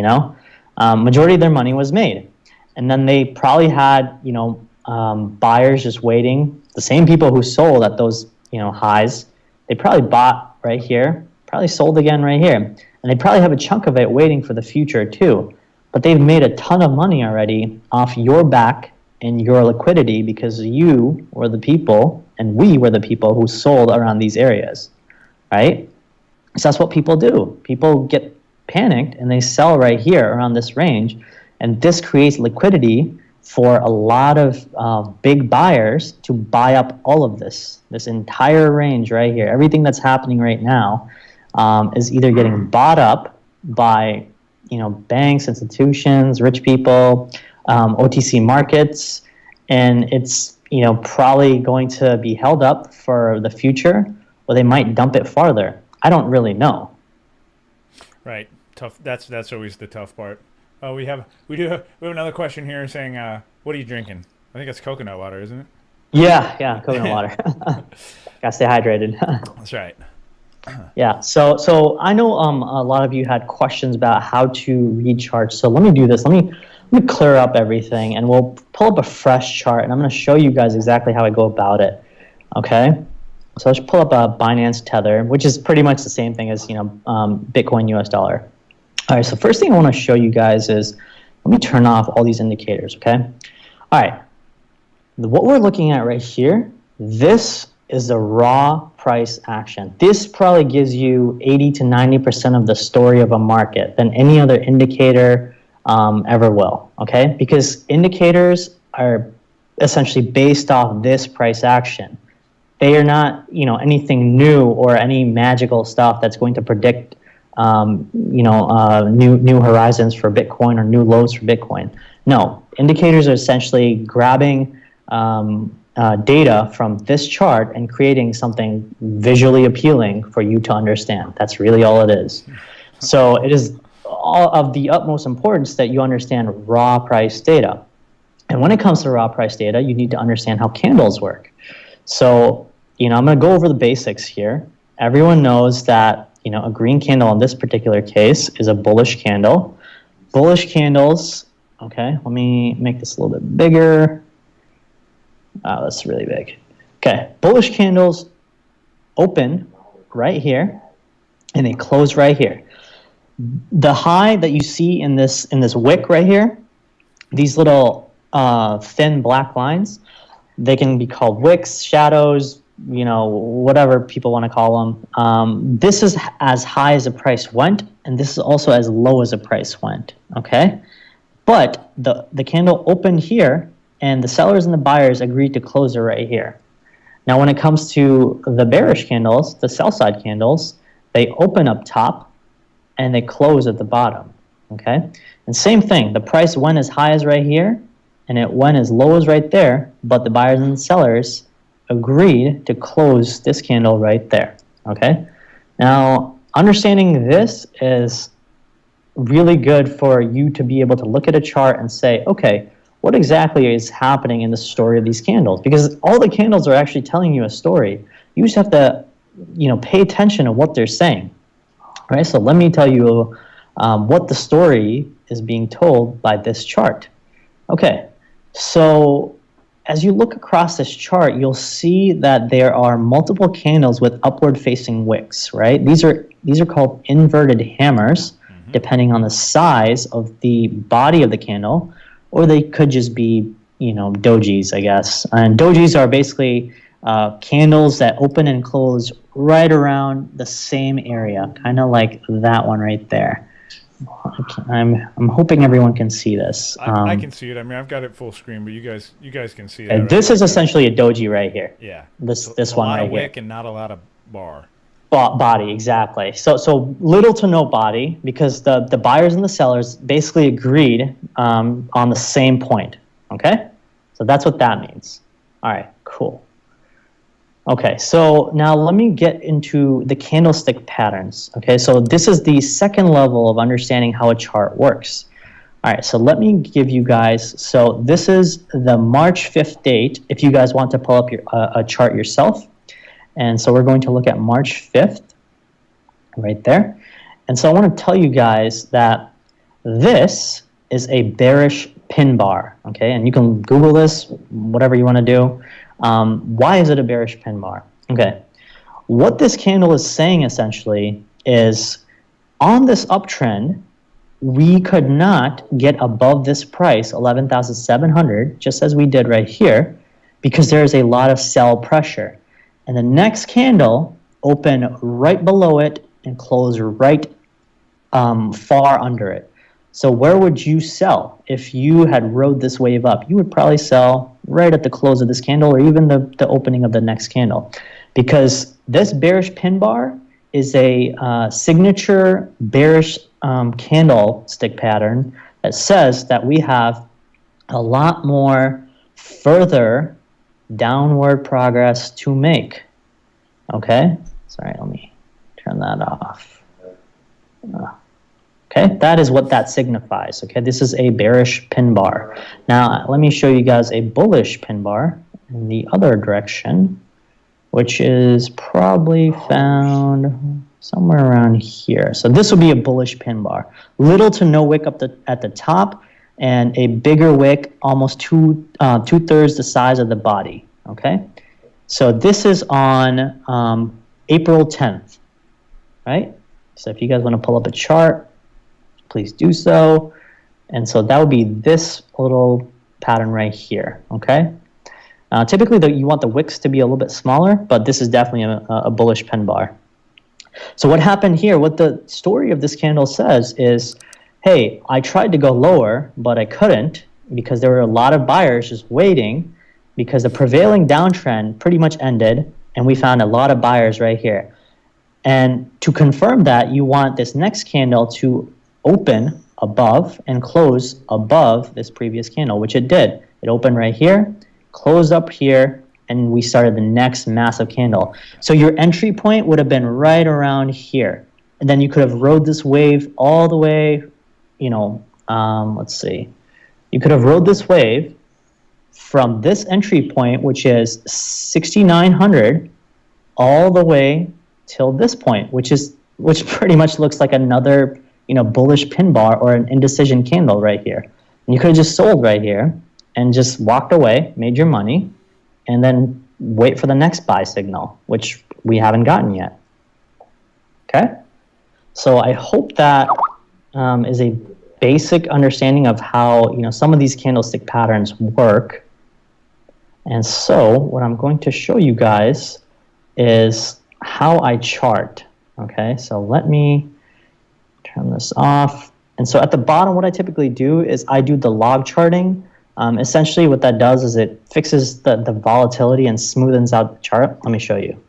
Majority of their money was made, and then they probably had buyers just waiting. The same people who sold at those highs, they probably bought right here, probably sold again right here, and they probably have a chunk of it waiting for the future too. But they've made a ton of money already off your back and your liquidity, because you were the people and we were the people who sold around these areas, right? So that's what people do. People get panicked and they sell right here around this range, and this creates liquidity for a lot of big buyers to buy up all of this entire range right here. Everything that's happening right now is either getting bought up by banks, institutions, rich people, OTC markets, and it's probably going to be held up for the future, or they might dump it farther. I don't really know. Right. Tough. That's always the tough part. Oh, we have another question here saying, what are you drinking? I think it's coconut water, isn't it? Yeah, coconut water. Gotta stay hydrated. That's right. Yeah, so I know a lot of you had questions about how to recharge. So let me do this. Let me clear up everything, and we'll pull up a fresh chart, and I'm going to show you guys exactly how I go about it. Okay, so let's pull up a Binance Tether, which is pretty much the same thing as Bitcoin US dollar. All right, so first thing I want to show you guys is, let me turn off all these indicators, okay? All right, what we're looking at right here, this is the raw price action. This probably gives you 80 to 90% of the story of a market than any other indicator ever will, okay? Because indicators are essentially based off this price action. They are not, anything new or any magical stuff that's going to predict new horizons for Bitcoin or new lows for Bitcoin. No, indicators are essentially grabbing data from this chart and creating something visually appealing for you to understand. That's really all it is. So it is all of the utmost importance that you understand raw price data. And when it comes to raw price data, you need to understand how candles work. So, I'm going to go over the basics here. Everyone knows that a green candle in this particular case is a bullish candle. Bullish candles, okay, let me make this a little bit bigger. Oh, that's really big. Okay, bullish candles open right here, and they close right here. The high that you see in this wick right here, these little thin black lines, they can be called wicks, shadows, whatever people want to call them. This is as high as the price went, and this is also as low as the price went, okay? But the candle opened here, and the sellers and the buyers agreed to close it right here. Now, when it comes to the bearish candles, the sell side candles, they open up top, and they close at the bottom, okay? And same thing, the price went as high as right here, and it went as low as right there, but the buyers and the sellers agreed to close this candle right there, okay? Now, understanding this is really good for you to be able to look at a chart and say, okay, what exactly is happening in the story of these candles? Because all the candles are actually telling you a story. You just have to, pay attention to what they're saying. All right, so let me tell you what the story is being told by this chart. Okay, so as you look across this chart, you'll see that there are multiple candles with upward-facing wicks, right? These are called inverted hammers, depending on the size of the body of the candle, or they could just be, dojis, I guess. And dojis are basically candles that open and close right around the same area, kind of like that one right there. I'm hoping everyone can see this. I can see it. I mean, I've got it full screen, but you guys can see that. Right? This is essentially a doji right here. Yeah. This one right here. A lot of wick and not a lot of bar. Body, exactly. So little to no body, because the buyers and the sellers basically agreed on the same point. Okay, so that's what that means. All right, cool. Okay, so now let me get into the candlestick patterns. Okay, so this is the second level of understanding how a chart works. All right, so let me give you guys, so this is the March 5th date, if you guys want to pull up a chart yourself. And so we're going to look at March 5th, right there. And so I want to tell you guys that this is a bearish pin bar, okay? And you can Google this, whatever you want to do. Why is it a bearish pin bar? Okay, what this candle is saying essentially is on this uptrend, we could not get above this price, 11,700, just as we did right here, because there is a lot of sell pressure. And the next candle opened right below it and closed right far under it. So where would you sell if you had rode this wave up? You would probably sell right at the close of this candle or even the opening of the next candle, because this bearish pin bar is a signature bearish candlestick pattern that says that we have a lot more further downward progress to make. Okay, sorry, let me turn that off. Okay, that is what that signifies. Okay, this is a bearish pin bar. Now, let me show you guys a bullish pin bar in the other direction, which is probably found somewhere around here. So this would be a bullish pin bar. Little to no wick up at the top, and a bigger wick, almost two-thirds the size of the body. Okay, so this is on April 10th, right? So if you guys want to pull up a chart, please do so. And so that would be this little pattern right here, okay? Typically, you want the wicks to be a little bit smaller, but this is definitely a bullish pin bar. So what happened here, what the story of this candle says is, hey, I tried to go lower, but I couldn't because there were a lot of buyers just waiting because the prevailing downtrend pretty much ended, and we found a lot of buyers right here. And to confirm that, you want this next candle to open above and close above this previous candle, which it did. It opened right here, closed up here, and we started the next massive candle. So your entry point would have been right around here. And then you could have rode this wave all the way, let's see. You could have rode this wave from this entry point, which is 6,900, all the way till this point, which pretty much looks like another bullish pin bar or an indecision candle right here. And you could have just sold right here and just walked away, made your money, and then wait for the next buy signal, which we haven't gotten yet. Okay? So I hope that is a basic understanding of how some of these candlestick patterns work. And so what I'm going to show you guys is how I chart. Okay, so let me turn this off. And so at the bottom, what I typically do is I do the log charting. Essentially what that does is it fixes the volatility and smoothens out the chart. Let me show you.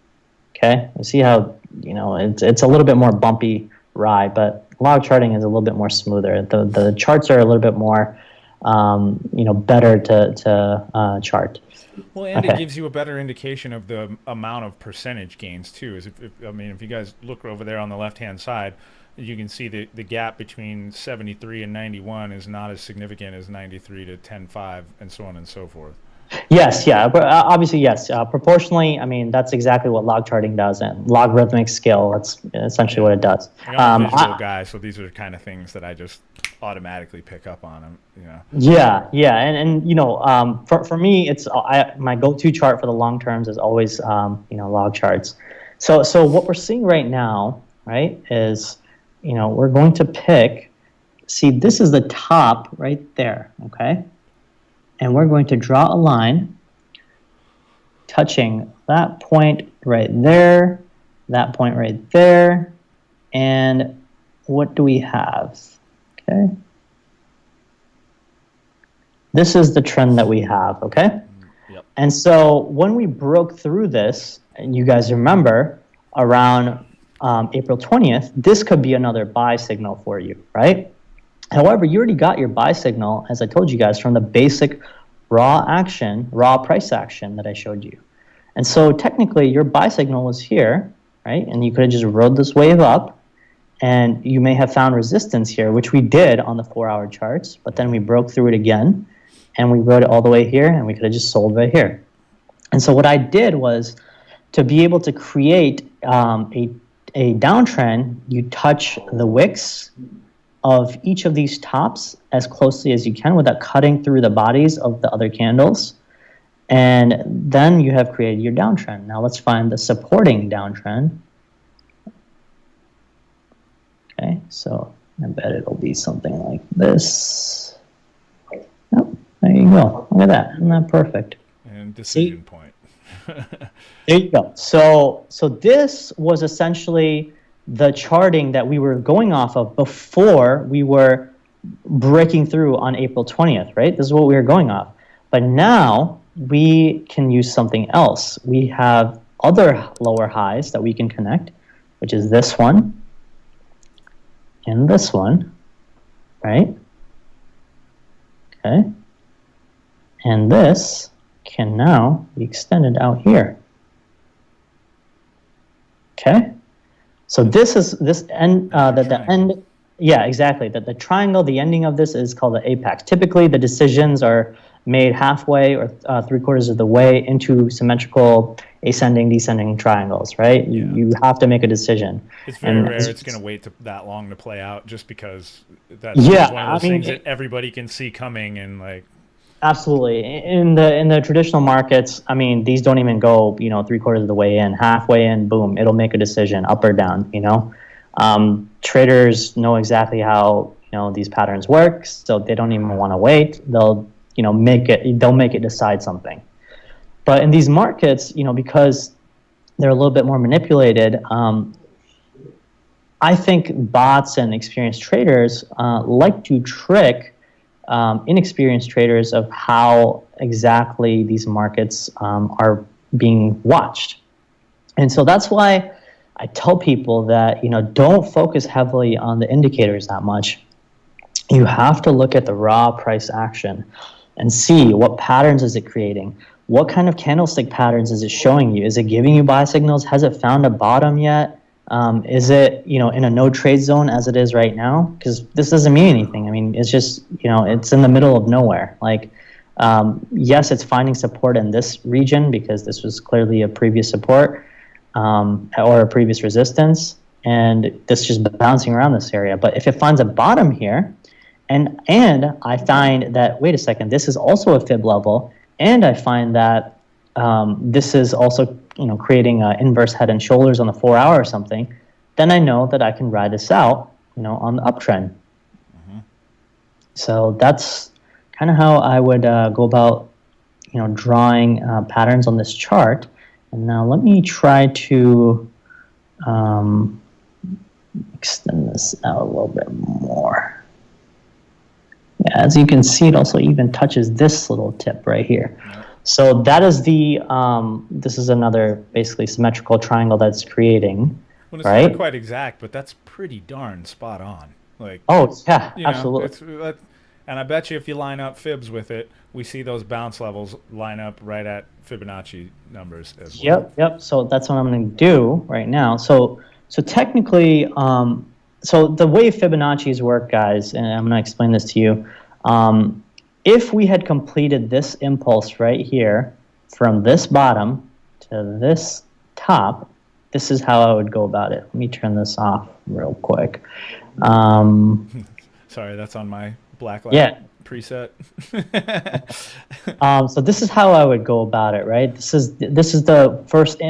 Okay, you see how it's a little bit more bumpy ride, but log charting is a little bit more smoother. The charts are a little bit more better to chart. Well, and it gives you a better indication of the amount of percentage gains too. If you guys look over there on the left-hand side, you can see the gap between 73 and 91 is not as significant as 93 to 10.5, and so on and so forth. Yes, yeah, but obviously, yes. Proportionally, I mean, that's exactly what log charting does, and logarithmic scale, that's essentially what it does. I'm a visual guy, so these are the kind of things that I just automatically pick up on. Yeah, and for me, it's my go-to chart for the long terms is always log charts. So what we're seeing right now, right, is we're going to pick. See, this is the top right there, okay. And we're going to draw a line touching that point right there, that point right there, and what do we have? Okay. This is the trend that we have, okay? Yep. And so when we broke through this, and you guys remember, around April 20th, this could be another buy signal for you, right? However, you already got your buy signal, as I told you guys, from the basic raw price action that I showed you. And so technically your buy signal was here, right? And you could have just rode this wave up, and you may have found resistance here, which we did on the 4-hour charts, but then we broke through it again, and we rode it all the way here, and we could have just sold right here. And so what I did was, to be able to create a downtrend, you touch the wicks of each of these tops as closely as you can without cutting through the bodies of the other candles. And then you have created your downtrend. Now let's find the supporting downtrend. Okay, so I bet it'll be something like this. Oh, there you go. Look at that. Isn't that perfect? And decision point. There you go. So this was essentially the charting that we were going off of before we were breaking through on April 20th, right? This is what we were going off. But now we can use something else. We have other lower highs that we can connect, which is this one and this one, right? Okay. And this can now be extended out here. Okay. So this is the end. Yeah, exactly. The triangle, the ending of this is called the apex. Typically, the decisions are made halfway or 3/4 of the way into symmetrical ascending, descending triangles, right? Yeah. You have to make a decision. It's very rare it's going to wait that long to play out, just because that's one of those things that everybody can see coming, and like. Absolutely. In the traditional markets, I mean, these don't even go, 3/4 of the way in, halfway in, boom, it'll make a decision up or down, Traders know exactly how, these patterns work, so they don't even want to wait. They'll, make it decide something. But in these markets, because they're a little bit more manipulated, I think bots and experienced traders like to trick inexperienced traders of how exactly these markets are being watched. And so that's why I tell people that, don't focus heavily on the indicators that much. You have to look at the raw price action and see what patterns is it creating. What kind of candlestick patterns is it showing you? Is it giving you buy signals? Has it found a bottom yet? Is it, in a no trade zone as it is right now? Because this doesn't mean anything. I mean, it's just, it's in the middle of nowhere. Like, yes, it's finding support in this region because this was clearly a previous support or a previous resistance, and this just bouncing around this area. But if it finds a bottom here, and I find that, wait a second, this is also a fib level, and I find that this is also creating inverse head and shoulders on the 4-hour or something, then I know that I can ride this out, on the uptrend. Mm-hmm. So that's kind of how I would go about, drawing patterns on this chart. And now let me try to extend this out a little bit more. Yeah, as you can see, it also even touches this little tip right here. Yep. So that is this is another basically symmetrical triangle that's creating. Well, it's right? not quite exact, but that's pretty darn spot on. Like, oh yeah, absolutely. And I bet you if you line up fibs with it, we see those bounce levels line up right at Fibonacci numbers as well. Yep. So that's what I'm going to do right now. So technically, so the way Fibonacci's work, guys, and I'm going to explain this to you. If we had completed this impulse right here from this bottom to this top, this is how I would go about it. Let me turn this off real quick. Sorry, that's on my blacklight preset. So this is how I would go about it, right? This is the first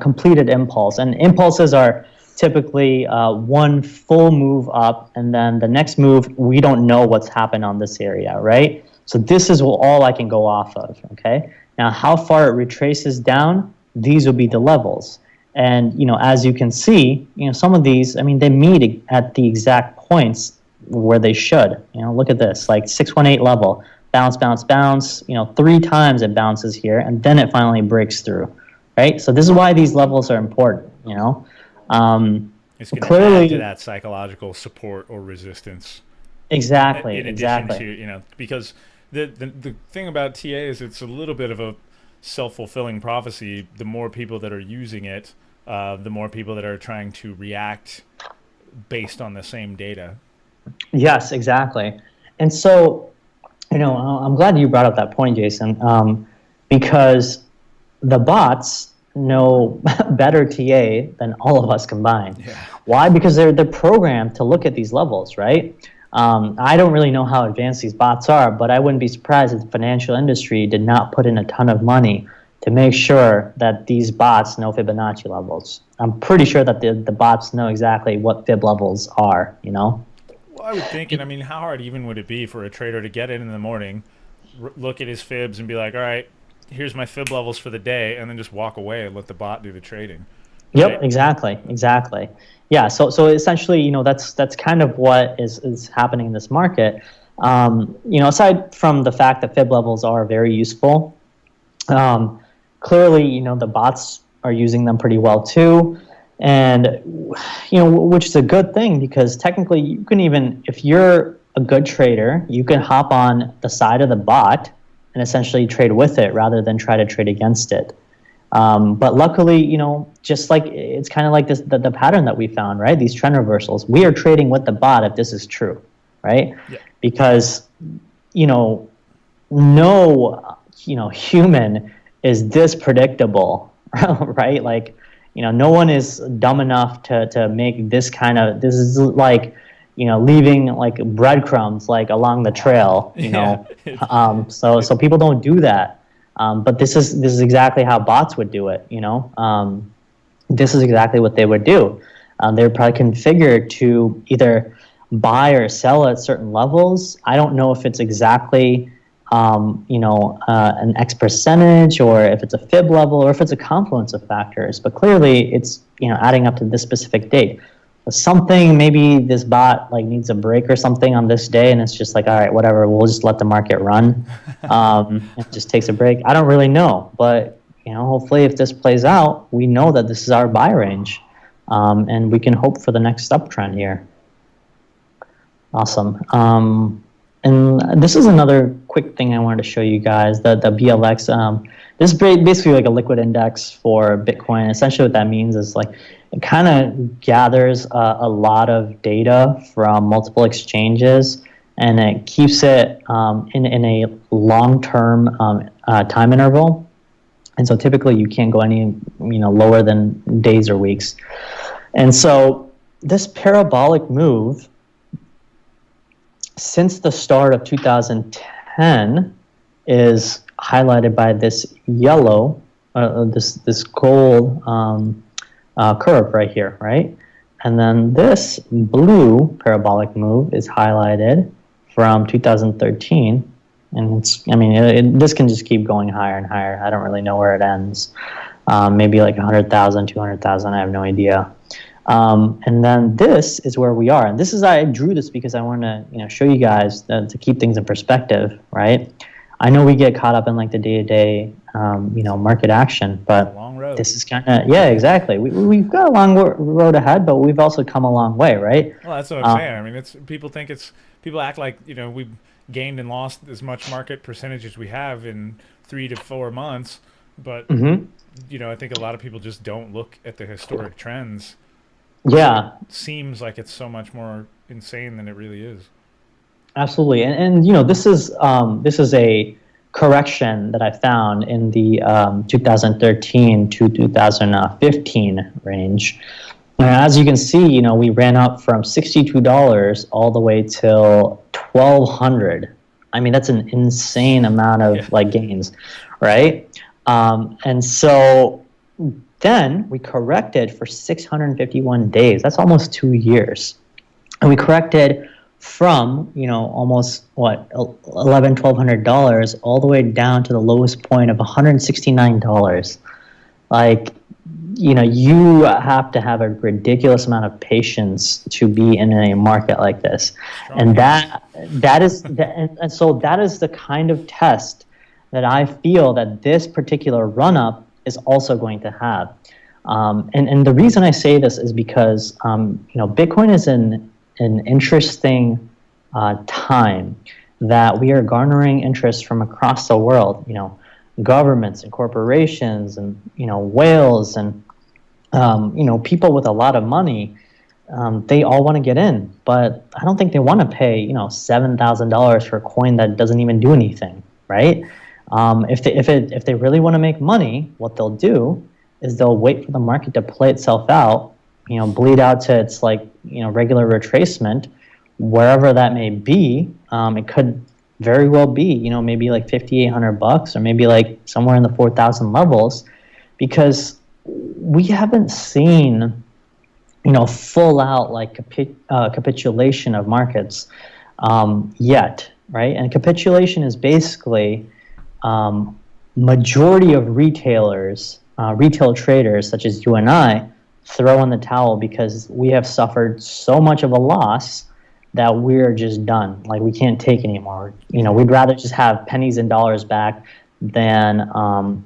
completed impulse, and impulses are typically one full move up, and then the next move we don't know what's happened on this area, right? So this is all I can go off of. Okay. Now, how far it retraces down, these will be the levels. And as you can see, some of these, I mean, they meet at the exact points where they should. Look at this, like 618 level, bounce, bounce, bounce. 3 times it bounces here, and then it finally breaks through, right? So this is why these levels are important. It's going to add to that psychological support or resistance. Exactly. In addition to because the thing about TA is it's a little bit of a self-fulfilling prophecy. The more people that are using it, the more people that are trying to react based on the same data. Yes, exactly. And so, I'm glad you brought up that point, Jason, because the bots know better TA than all of us combined. Yeah. Why? Because they're programmed to look at these levels, right? I don't really know how advanced these bots are, but I wouldn't be surprised if the financial industry did not put in a ton of money to make sure that these bots know Fibonacci levels. I'm pretty sure that the bots know exactly what fib levels are, Well, I would think, and I mean, how hard even would it be for a trader to get in the morning, look at his fibs and be like, all right, here's my fib levels for the day, and then just walk away and let the bot do the trading. Right? Yep, exactly. Yeah, so essentially, that's kind of what is happening in this market. Aside from the fact that fib levels are very useful, clearly, the bots are using them pretty well too, and which is a good thing, because technically you can, even if you're a good trader, you can hop on the side of the bot and essentially trade with it rather than try to trade against it. But luckily, just like it's kind of like this, the pattern that we found, right? These trend reversals, we are trading with the bot if this is true, right? Yeah. Because, no, human is this predictable, right? Like, no one is dumb enough to make this is like, leaving like breadcrumbs like along the trail, so people don't do that. But this is exactly how bots would do it. This is exactly what they would do. They're probably configured to either buy or sell at certain levels. I don't know if it's exactly an X percentage, or if it's a fib level, or if it's a confluence of factors. But clearly, it's adding up to this specific date. Something, maybe this bot like needs a break or something on this day, and it's just like, all right, whatever, we'll just let the market run. It just takes a break. I don't really know, but hopefully if this plays out, we know that this is our buy range, and we can hope for the next uptrend here. Awesome. And this is another quick thing I wanted to show you guys, the BLX. This is basically like a liquid index for Bitcoin. Essentially what that means is like it kind of gathers a lot of data from multiple exchanges, and it keeps it in a long-term time interval. And so typically you can't go any lower than days or weeks. And so this parabolic move, since the start of 2010, is highlighted by this yellow, this gold curve right here, right? And then this blue parabolic move is highlighted from 2013, and this can just keep going higher and higher. I don't really know where it ends. Maybe like 100,000, 200,000. I have no idea. And then this is where we are. And I drew this because I want to show you guys to keep things in perspective, right? I know we get caught up in like the day-to-day, market action, but long road. This is kind of, yeah, exactly. We've got a long road ahead, but we've also come a long way, right? Well, that's what I'm saying. I mean, people act like, gained and lost as much market percentage as we have in 3 to 4 months. But Hmm. I think a lot of people just don't look at the historic trends. So it Yeah, seems like it's so much more insane than it really is. absolutely. And this is a correction that I found in the 2013 to 2015 range. As you can see, we ran up from $62 all the way till 1,200. I mean, that's an insane amount Yeah. of like gains, right? And so then we corrected for 651 days. That's almost 2 years. And we corrected from, almost what, 11, $1,200 all the way down to the lowest point of $169. Like, you have to have a ridiculous amount of patience to be in a market like this. Strong And hands. and so that is the kind of test that I feel that this particular run up is also going to have. And the reason I say this is because Bitcoin is an interesting time that we are garnering interest from across the world. Governments and corporations and whales and people with a lot of money. They all want to get in, but I don't think they want to pay $7,000 for a coin that doesn't even do anything, right? If they really want to make money, what they'll do is they'll wait for the market to play itself out, bleed out to its regular retracement, wherever that may be. It could very well be maybe like $5,800 or maybe like somewhere in the 4,000 levels, because we haven't seen full out like capitulation of markets yet, right? And capitulation is basically majority of retail traders such as you and I throw in the towel because we have suffered so much of a loss that we're just done. Like, we can't take anymore. We'd rather just have pennies and dollars back than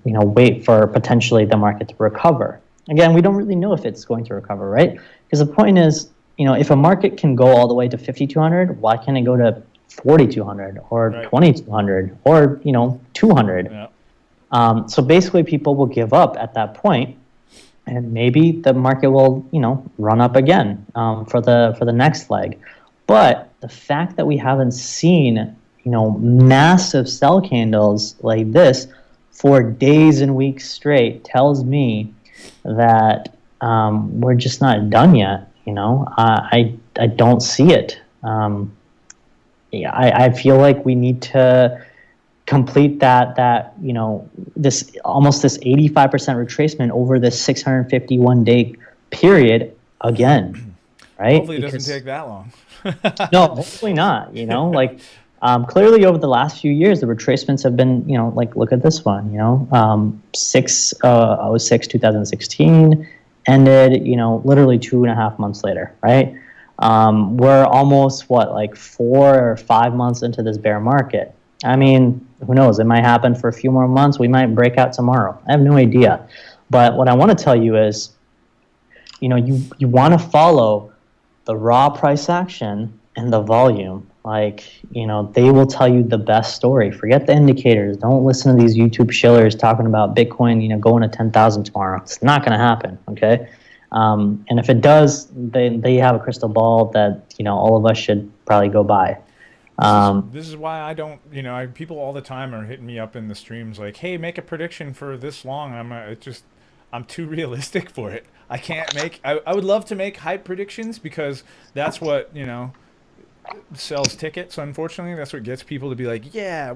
wait for potentially the market to recover. Again, we don't really know if it's going to recover, right? Because the point is, if a market can go all the way to 5,200, why can't it go to 4,200 or Right. 2,200 or 200? Yeah. So basically, people will give up at that point, and maybe the market will run up again for the next leg. But the fact that we haven't seen massive sell candles like this for days and weeks straight tells me that we're just not done yet. I don't see it. Yeah, I feel like we need to complete that this 85% retracement over this 651-day period again, right? Hopefully it doesn't take that long. No, hopefully not. Clearly over the last few years, the retracements have been, like, look at this one, 2016 ended, literally 2.5 months later, right? We're almost like 4 or 5 months into this bear market. I mean, who knows? It might happen for a few more months. We might break out tomorrow. I have no idea. But what I want to tell you is, you want to follow the raw price action and the volume. Like, they will tell you the best story. Forget the indicators. Don't listen to these YouTube shillers talking about Bitcoin, going to 10,000 tomorrow. It's not going to happen, okay? And if it does, they have a crystal ball that, all of us should probably go buy. This is why I don't, people all the time are hitting me up in the streams like, hey, make a prediction for this long. I'm too realistic for it. I can't I would love to make hype predictions because that's what, sells tickets. Unfortunately, that's what gets people to be like, yeah,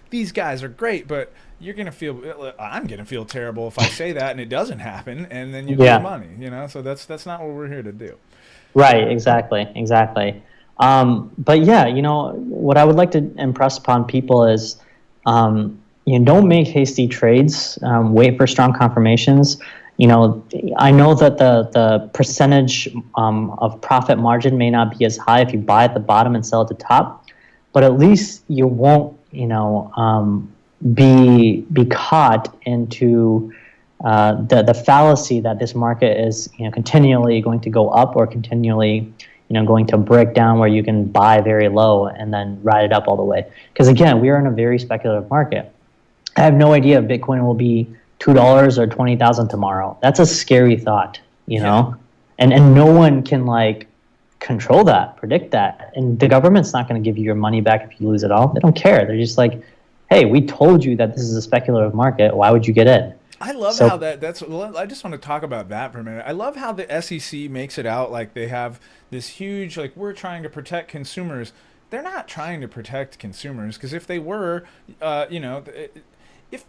these guys are great, but I'm going to feel terrible if I say that and it doesn't happen and then you lose money, So that's not what we're here to do. Right, exactly. But yeah, what I would like to impress upon people is, don't make hasty trades. Wait for strong confirmations. I know that the percentage of profit margin may not be as high if you buy at the bottom and sell at the top, but at least you won't, be caught into the fallacy that this market is continually going to go up or continually going to break down where you can buy very low and then ride it up all the way. Because again, we are in a very speculative market. I have no idea if Bitcoin will be $2 or 20,000 tomorrow. That's a scary thought, and no one can control that, predict that, and the government's not going to give you your money back if you lose it all. They don't care. They're just like, hey, we told you that this is a speculative market. Why would you get in? I love how that's. Well, I just want to talk about that for a minute. I love how the SEC makes it out like they have this huge, we're trying to protect consumers. They're not trying to protect consumers, because if they were,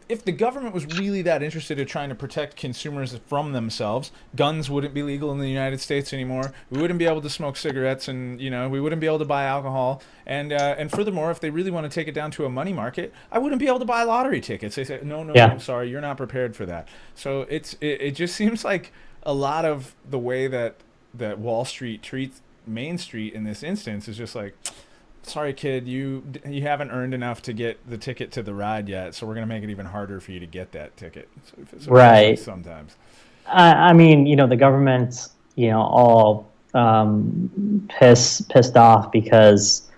if the government was really that interested in trying to protect consumers from themselves, guns wouldn't be legal in the United States anymore. We wouldn't be able to smoke cigarettes, and we wouldn't be able to buy alcohol. And furthermore, if they really want to take it down to a money market, I wouldn't be able to buy lottery tickets. They say, no, I'm sorry, you're not prepared for that. So it just seems like a lot of the way that Wall Street treats Main Street in this instance is just like, sorry, kid, you haven't earned enough to get the ticket to the ride yet, so we're going to make it even harder for you to get that ticket. So right. Sometimes. I mean, the government's, all pissed off because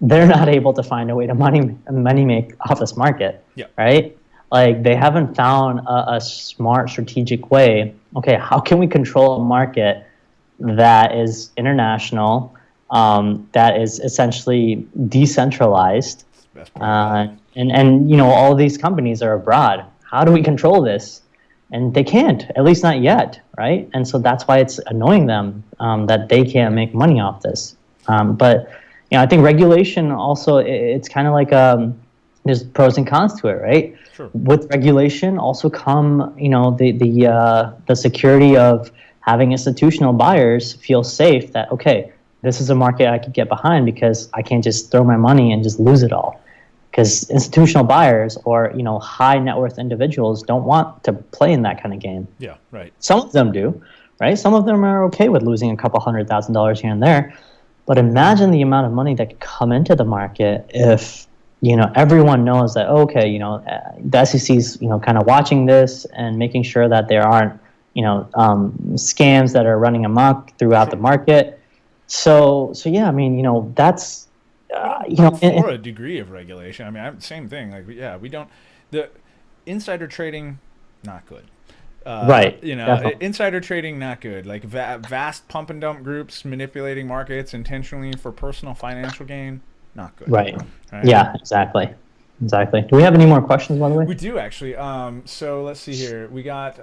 they're not able to find a way to money make off this market. Yeah. Right? They haven't found a smart strategic way. Okay, how can we control a market that is international, that is essentially decentralized, and all of these companies are abroad. How do we control this? And they can't, at least not yet, right? And so that's why it's annoying them that they can't make money off this. But I think regulation also, it's kind of like there's pros and cons to it, right? Sure. With regulation also come the security of having institutional buyers feel safe that, okay, this is a market I could get behind because I can't just throw my money and just lose it all. Because institutional buyers or high net worth individuals don't want to play in that kind of game. Yeah, right. Some of them do, right? Some of them are okay with losing a couple $100,000 here and there. But imagine the amount of money that could come into the market if everyone knows that, okay, the SEC's kind of watching this and making sure that there aren't scams that are running amok throughout the market. So yeah, I mean, that's for a degree of regulation. I mean, same thing. We don't. The insider trading, not good. Right. Definitely. Insider trading, not good. Vast pump and dump groups manipulating markets intentionally for personal financial gain, not good. Right. Yeah. Exactly. Do we have any more questions, by the way? We do, actually. So let's see here. We got.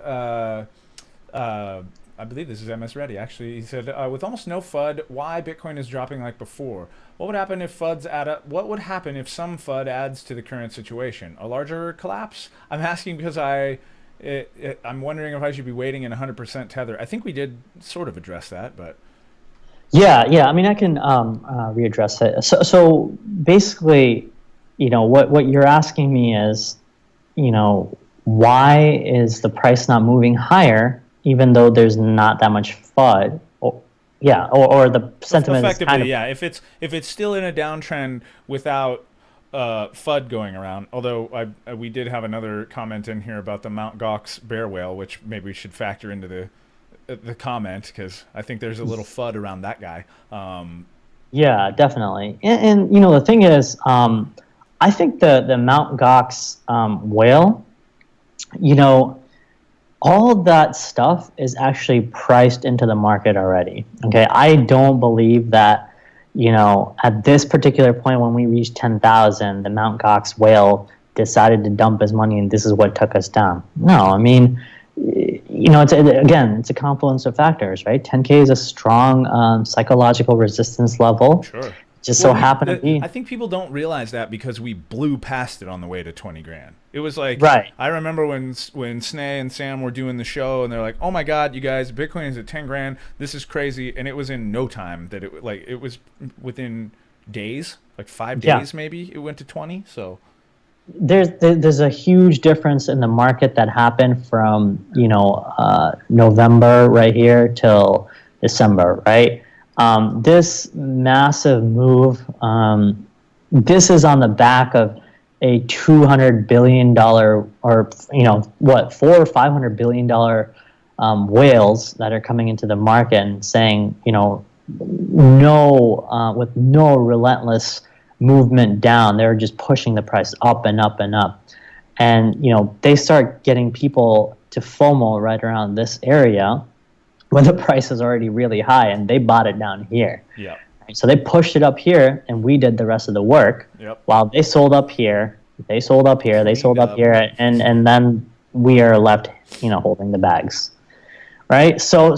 I believe this is MS Ready, actually. He said, with almost no FUD, why Bitcoin is dropping like before? What would happen if FUDs add up? What would happen if some FUD adds to the current situation? A larger collapse? I'm asking because I'm wondering if I should be waiting in 100% tether. I think we did sort of address that, but... Yeah. I mean, I can readdress it. So basically, what you're asking me is, why is the price not moving higher even though there's not that much FUD, or the sentiment effectively, is kind of, yeah. If it's still in a downtrend without FUD going around, although we did have another comment in here about the Mt. Gox bear whale, which maybe we should factor into the comment, because I think there's a little FUD around that guy. Yeah, definitely. And the thing is, I think the Mt. Gox whale, all of that stuff is actually priced into the market already. Okay, I don't believe that, at this particular point when we reached 10,000, the Mt. Gox whale decided to dump his money and this is what took us down. No, I mean, it's a confluence of factors, right? 10K is a strong psychological resistance level. Sure. To be. I think people don't realize that because we blew past it on the way to 20 grand. It was like, right. I remember when Snay and Sam were doing the show and they're like, oh my God, you guys, Bitcoin is at 10 grand. This is crazy. And it was in no time that it was within days, 5 days maybe, it went to 20. So there's a huge difference in the market that happened from, November right here till December, right? This massive move, this is on the back of a $200 billion or, $400 or $500 billion whales that are coming into the market and saying, with no relentless movement down. They were just pushing the price up and up and up. And, they start getting people to FOMO right around this area when the price is already really high, and they bought it down here. Yeah. So they pushed it up here, and we did the rest of the work. Yep. While they sold up here, they sold up here, they sold up here, and then we are left, holding the bags, right? So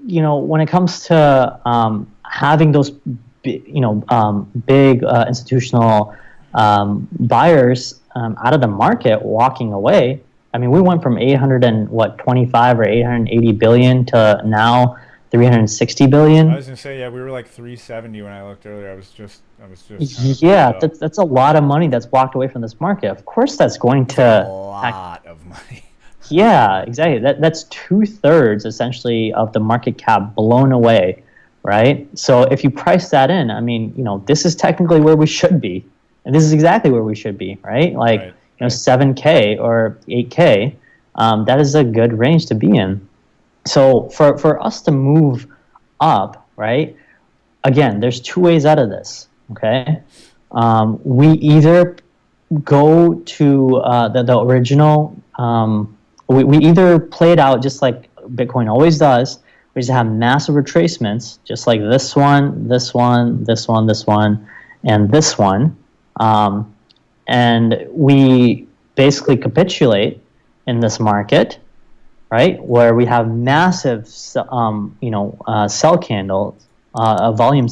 when it comes to having those, big institutional buyers out of the market walking away. I mean, we went from 825 or 880 billion to now 360 billion. I was gonna say, yeah, we were like 370 when I looked earlier. I was just. Yeah, that's a lot of money that's walked away from this market. Of course, that's going to a lot of money. Yeah, exactly. That's 2/3 essentially of the market cap blown away, right? So if you price that in, I mean, this is technically where we should be, and this is exactly where we should be, right? Like, Right. 7K or 8K, that is a good range to be in. So for us to move up, right? Again, there's two ways out of this. Okay, we either go to the original. We either play it out just like Bitcoin always does. We just have massive retracements, just like this one, this one, this one, this one, and this one. And we basically capitulate in this market, right, where we have massive, sell candles, volume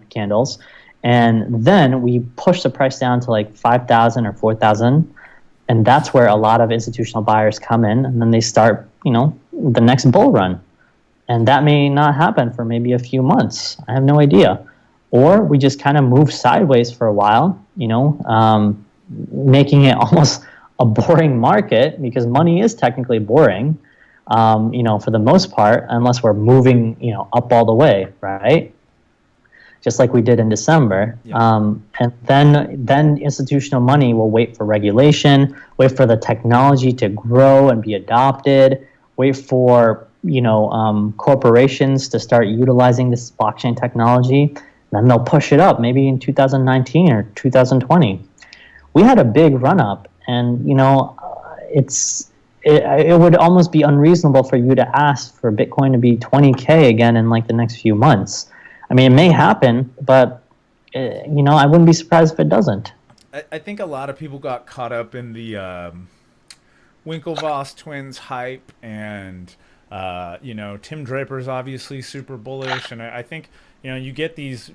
candles, and then we push the price down to like 5,000 or 4,000, and that's where a lot of institutional buyers come in, and then they start, the next bull run, and that may not happen for maybe a few months. I have no idea. Or we just kind of move sideways for a while, making it almost a boring market, because money is technically boring, for the most part, unless we're moving, up all the way, right? Just like we did in December. Yeah. And then institutional money will wait for regulation, wait for the technology to grow and be adopted, wait for, corporations to start utilizing this blockchain technology. Then they'll push it up, maybe in 2019 or 2020. We had a big run up, and it would almost be unreasonable for you to ask for Bitcoin to be 20K again in like the next few months. I mean, it may happen, but I wouldn't be surprised if it doesn't. I think a lot of people got caught up in the Winklevoss twins hype, and Tim Draper's obviously super bullish, and I think you get these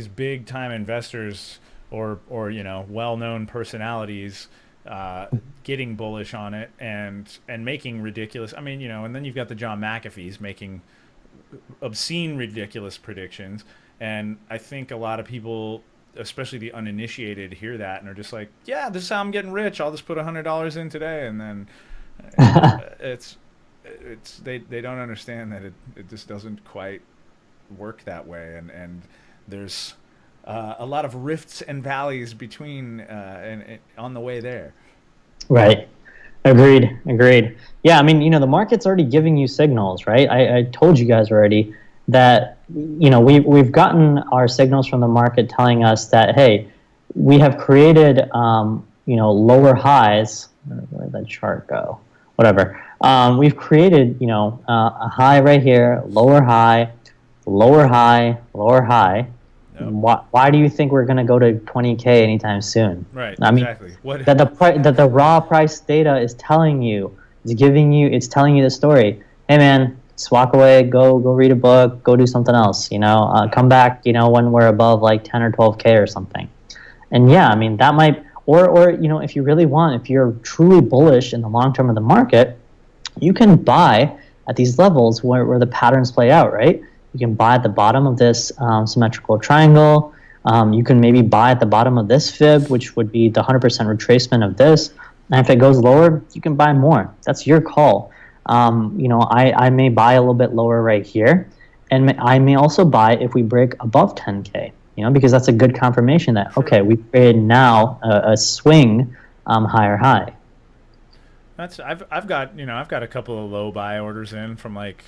big time investors or well-known personalities getting bullish on it and making ridiculous. I mean, and then you've got the John McAfee's making obscene, ridiculous predictions, and I think a lot of people, especially the uninitiated, hear that and are just like, yeah, this is how I'm getting rich. I'll just put $100 in today, and then they don't understand that it just doesn't quite work that way, and there's a lot of rifts and valleys between and on the way there. Right. Agreed. Yeah, I mean, the market's already giving you signals, right? I told you guys already that, we've gotten our signals from the market telling us that, hey, we have created, lower highs. Where did that chart go? Whatever. We've created, a high right here, lower high, lower high, lower high. Yep. Why do you think we're going to go to 20K anytime soon? Right. I mean, exactly. What that the raw price data is telling you, it's telling you the story. Hey man, just walk away, go read a book, go do something else. Come back, when we're above like 10 or 12K or something. And yeah, I mean that might, or if you really want, if you're truly bullish in the long term of the market, you can buy at these levels where the patterns play out, right? You can buy at the bottom of this symmetrical triangle. You can maybe buy at the bottom of this fib, which would be the 100% retracement of this. And if it goes lower, you can buy more. That's your call. I may buy a little bit lower right here. And I may also buy if we break above 10K, because that's a good confirmation that, okay, we created now a swing higher high. I've got a couple of low buy orders in from like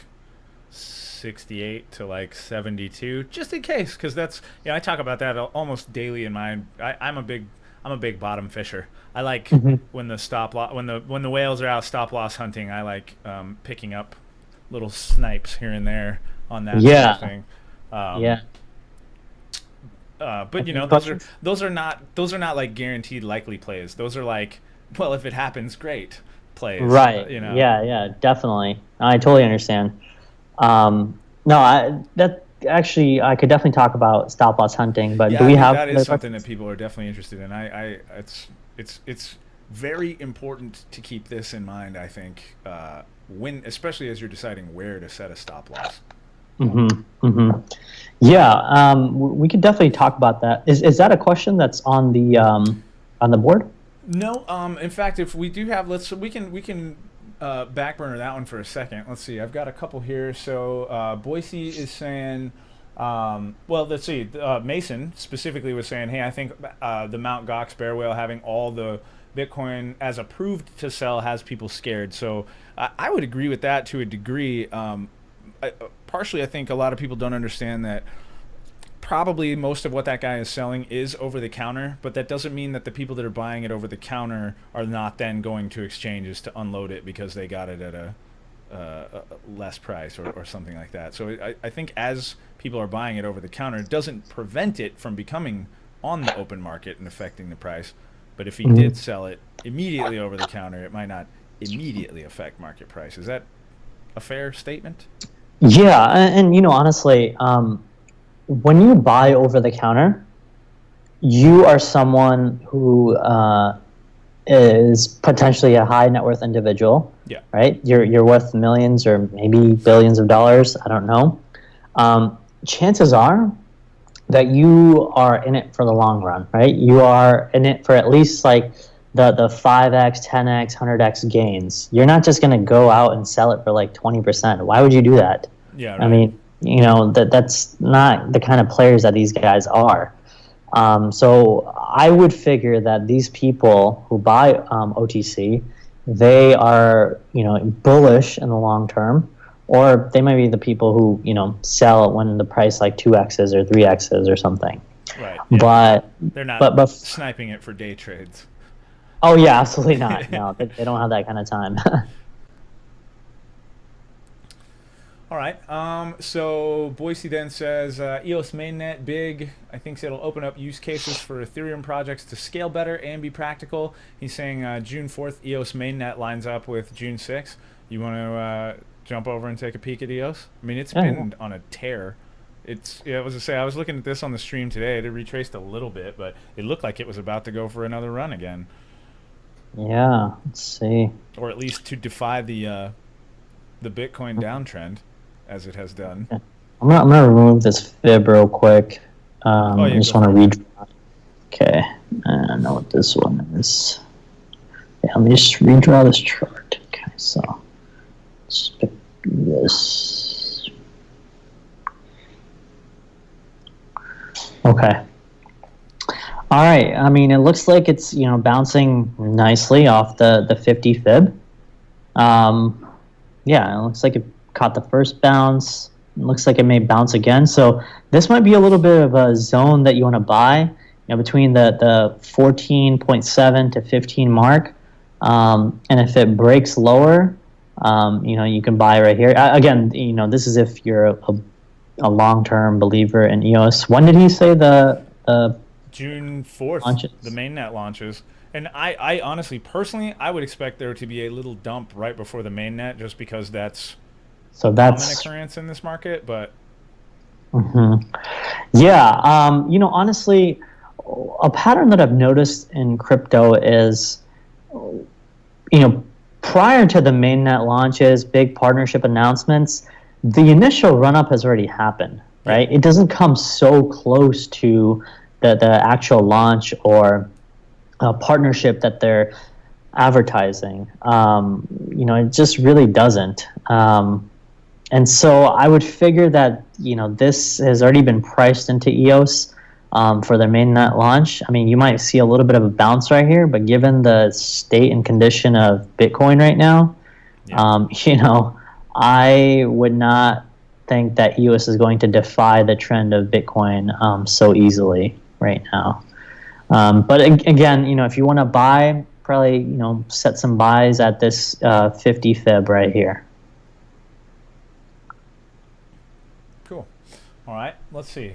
68 to like 72, just in case, because that's I talk about that almost daily in my. I'm a big bottom fisher. I like when the stop loss when the whales are out stop loss hunting. I like picking up little snipes here and there on that sort of thing. Yeah. But those are not like guaranteed likely plays. Those are like, well, if it happens, great plays. Right. Yeah, definitely. I totally understand. No, I could definitely talk about stop loss hunting, but do we have that is something that people are definitely interested in. It's very important to keep this in mind. I think especially as you're deciding where to set a stop loss. Yeah, we could definitely talk about that. Is that a question that's on the board? No. In fact, if we do have, we can backburner that one for a second. Let's see. I've got a couple here. So Boise is saying, well, let's see. Mason specifically was saying, hey, I think the Mt. Gox bear whale having all the Bitcoin as approved to sell has people scared. So I would agree with that to a degree. Partially, I think a lot of people don't understand that probably most of what that guy is selling is over the counter, but that doesn't mean that the people that are buying it over the counter are not then going to exchanges to unload it because they got it at a less price or something like that. So I think as people are buying it over the counter, it doesn't prevent it from becoming on the open market and affecting the price. But if he did sell it immediately over the counter, it might not immediately affect market price. Is that a fair statement? Yeah, and honestly, when you buy over the counter, you are someone who is potentially a high net worth individual. Yeah. Right. You're worth millions or maybe billions of dollars. I don't know. Chances are that you are in it for the long run. Right. You are in it for at least like the 5x, 10x, 100x gains. You're not just going to go out and sell it for like 20%. Why would you do that? Yeah. Right. I mean, that's not the kind of players that these guys are. So I would figure that these people who buy OTC, they are bullish in the long term, or they might be the people who sell when the price like 2x's or 3x's or something. Right. Yeah. But they're not but sniping it for day trades. Oh yeah, absolutely not. No, they don't have that kind of time. All right. So Boise then says EOS mainnet big. I think it'll open up use cases for Ethereum projects to scale better and be practical. He's saying June 4th EOS mainnet lines up with June 6th. You want to jump over and take a peek at EOS? I mean, it's been on a tear. I was looking at this on the stream today. It had retraced a little bit, but it looked like it was about to go for another run again. Yeah, let's see. Or at least to defy the Bitcoin downtrend, as it has done. I'm gonna remove this fib real quick. I just want to read. Okay, I know what this one is. Yeah, let me just redraw this chart. Okay, so let's pick this. Okay. All right. I mean, it looks like it's bouncing nicely off the 50 fib. Yeah, it looks like it caught the first bounce. It looks like it may bounce again. So this might be a little bit of a zone that you want to buy, between the 14.7 to 15 mark. And if it breaks lower, you can buy right here. Again, this is if you're a long-term believer in EOS. When did he say the June 4th, launches? The mainnet launches. And I honestly, personally, I would expect there to be a little dump right before the mainnet, just because that's common occurrence in this market. But yeah, honestly, a pattern that I've noticed in crypto is, prior to the mainnet launches, big partnership announcements, the initial run-up has already happened, right? It doesn't come so close to the actual launch or a partnership that they're advertising. It just really doesn't. And so I would figure that, this has already been priced into EOS for their mainnet launch. I mean, you might see a little bit of a bounce right here, but given the state and condition of Bitcoin right now, I would not think that EOS is going to defy the trend of Bitcoin so easily right now. But again, if you want to buy, probably set some buys at this 50 fib right here. Cool. All right, let's see.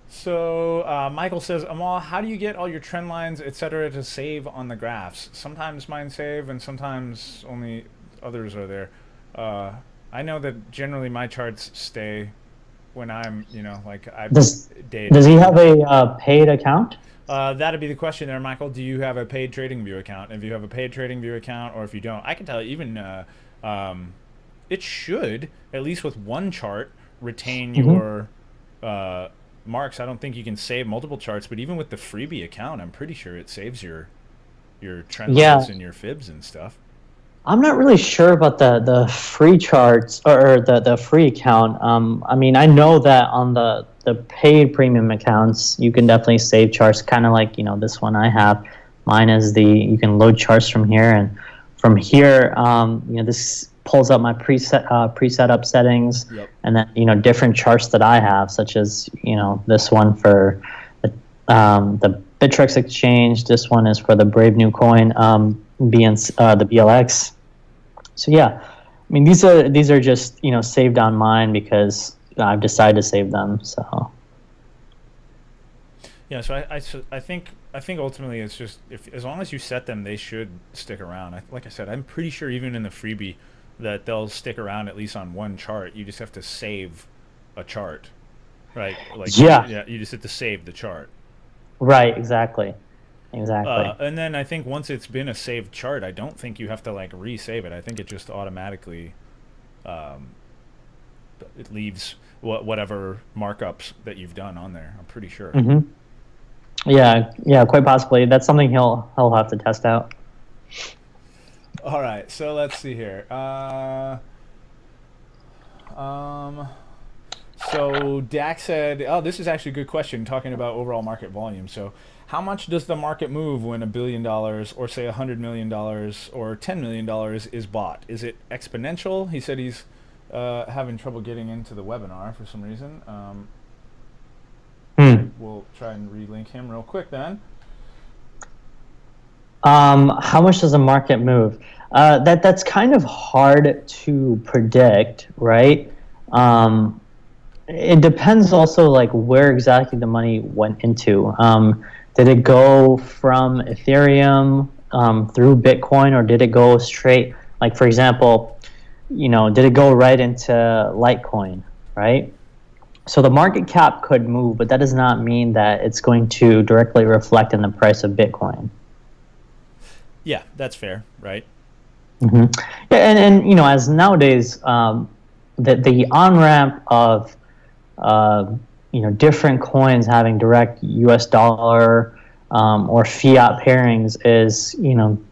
So Michael says, Amol, how do you get all your trend lines, etc., to save on the graphs? Sometimes mine save, and sometimes only others are there. I know that generally my charts stay when I'm, Does he have a paid account? That'd be the question there, Michael. Do you have a paid TradingView account? If you have a paid TradingView account, or if you don't, I can tell you even it should, at least with one chart, retain your marks. I don't think you can save multiple charts, but even with the freebie account, I'm pretty sure it saves your trend lines and your fibs and stuff. I'm not really sure about the free charts or the free account. I mean, I know that on the paid premium accounts, you can definitely save charts, kind of like this one I have. Mine is you can load charts from here, and from here, this pulls up my preset up settings, and then different charts that I have, such as this one for the Bittrex exchange. This one is for the Brave New Coin, the BLX. So yeah, I mean these are just saved on mine because I've decided to save them. So yeah, so I think ultimately it's just as long as you set them, they should stick around. Like I said, I'm pretty sure even in the freebie that they'll stick around at least on one chart. You just have to save a chart, right? You just have to save the chart. Right, exactly. And then I think once it's been a saved chart, I don't think you have to resave it. I think it just automatically it leaves whatever markups that you've done on there. I'm pretty sure. Yeah, quite possibly. That's something he'll have to test out. All right, so let's see here. So Dak said, "Oh, this is actually a good question, talking about overall market volume. So, how much does the market move when $1 billion, or say $100 million, or $10 million is bought? Is it exponential?" He said he's having trouble getting into the webinar for some reason. We'll try and relink him real quick then. How much does the market move? That's kind of hard to predict, right? It depends also where exactly the money went into. Did it go from Ethereum through Bitcoin, or did it go straight? Like, for example, did it go right into Litecoin, right? So the market cap could move, but that does not mean that it's going to directly reflect in the price of Bitcoin. Yeah, that's fair, right? Yeah, and as nowadays, the on-ramp of different coins having direct U.S. dollar or fiat pairings is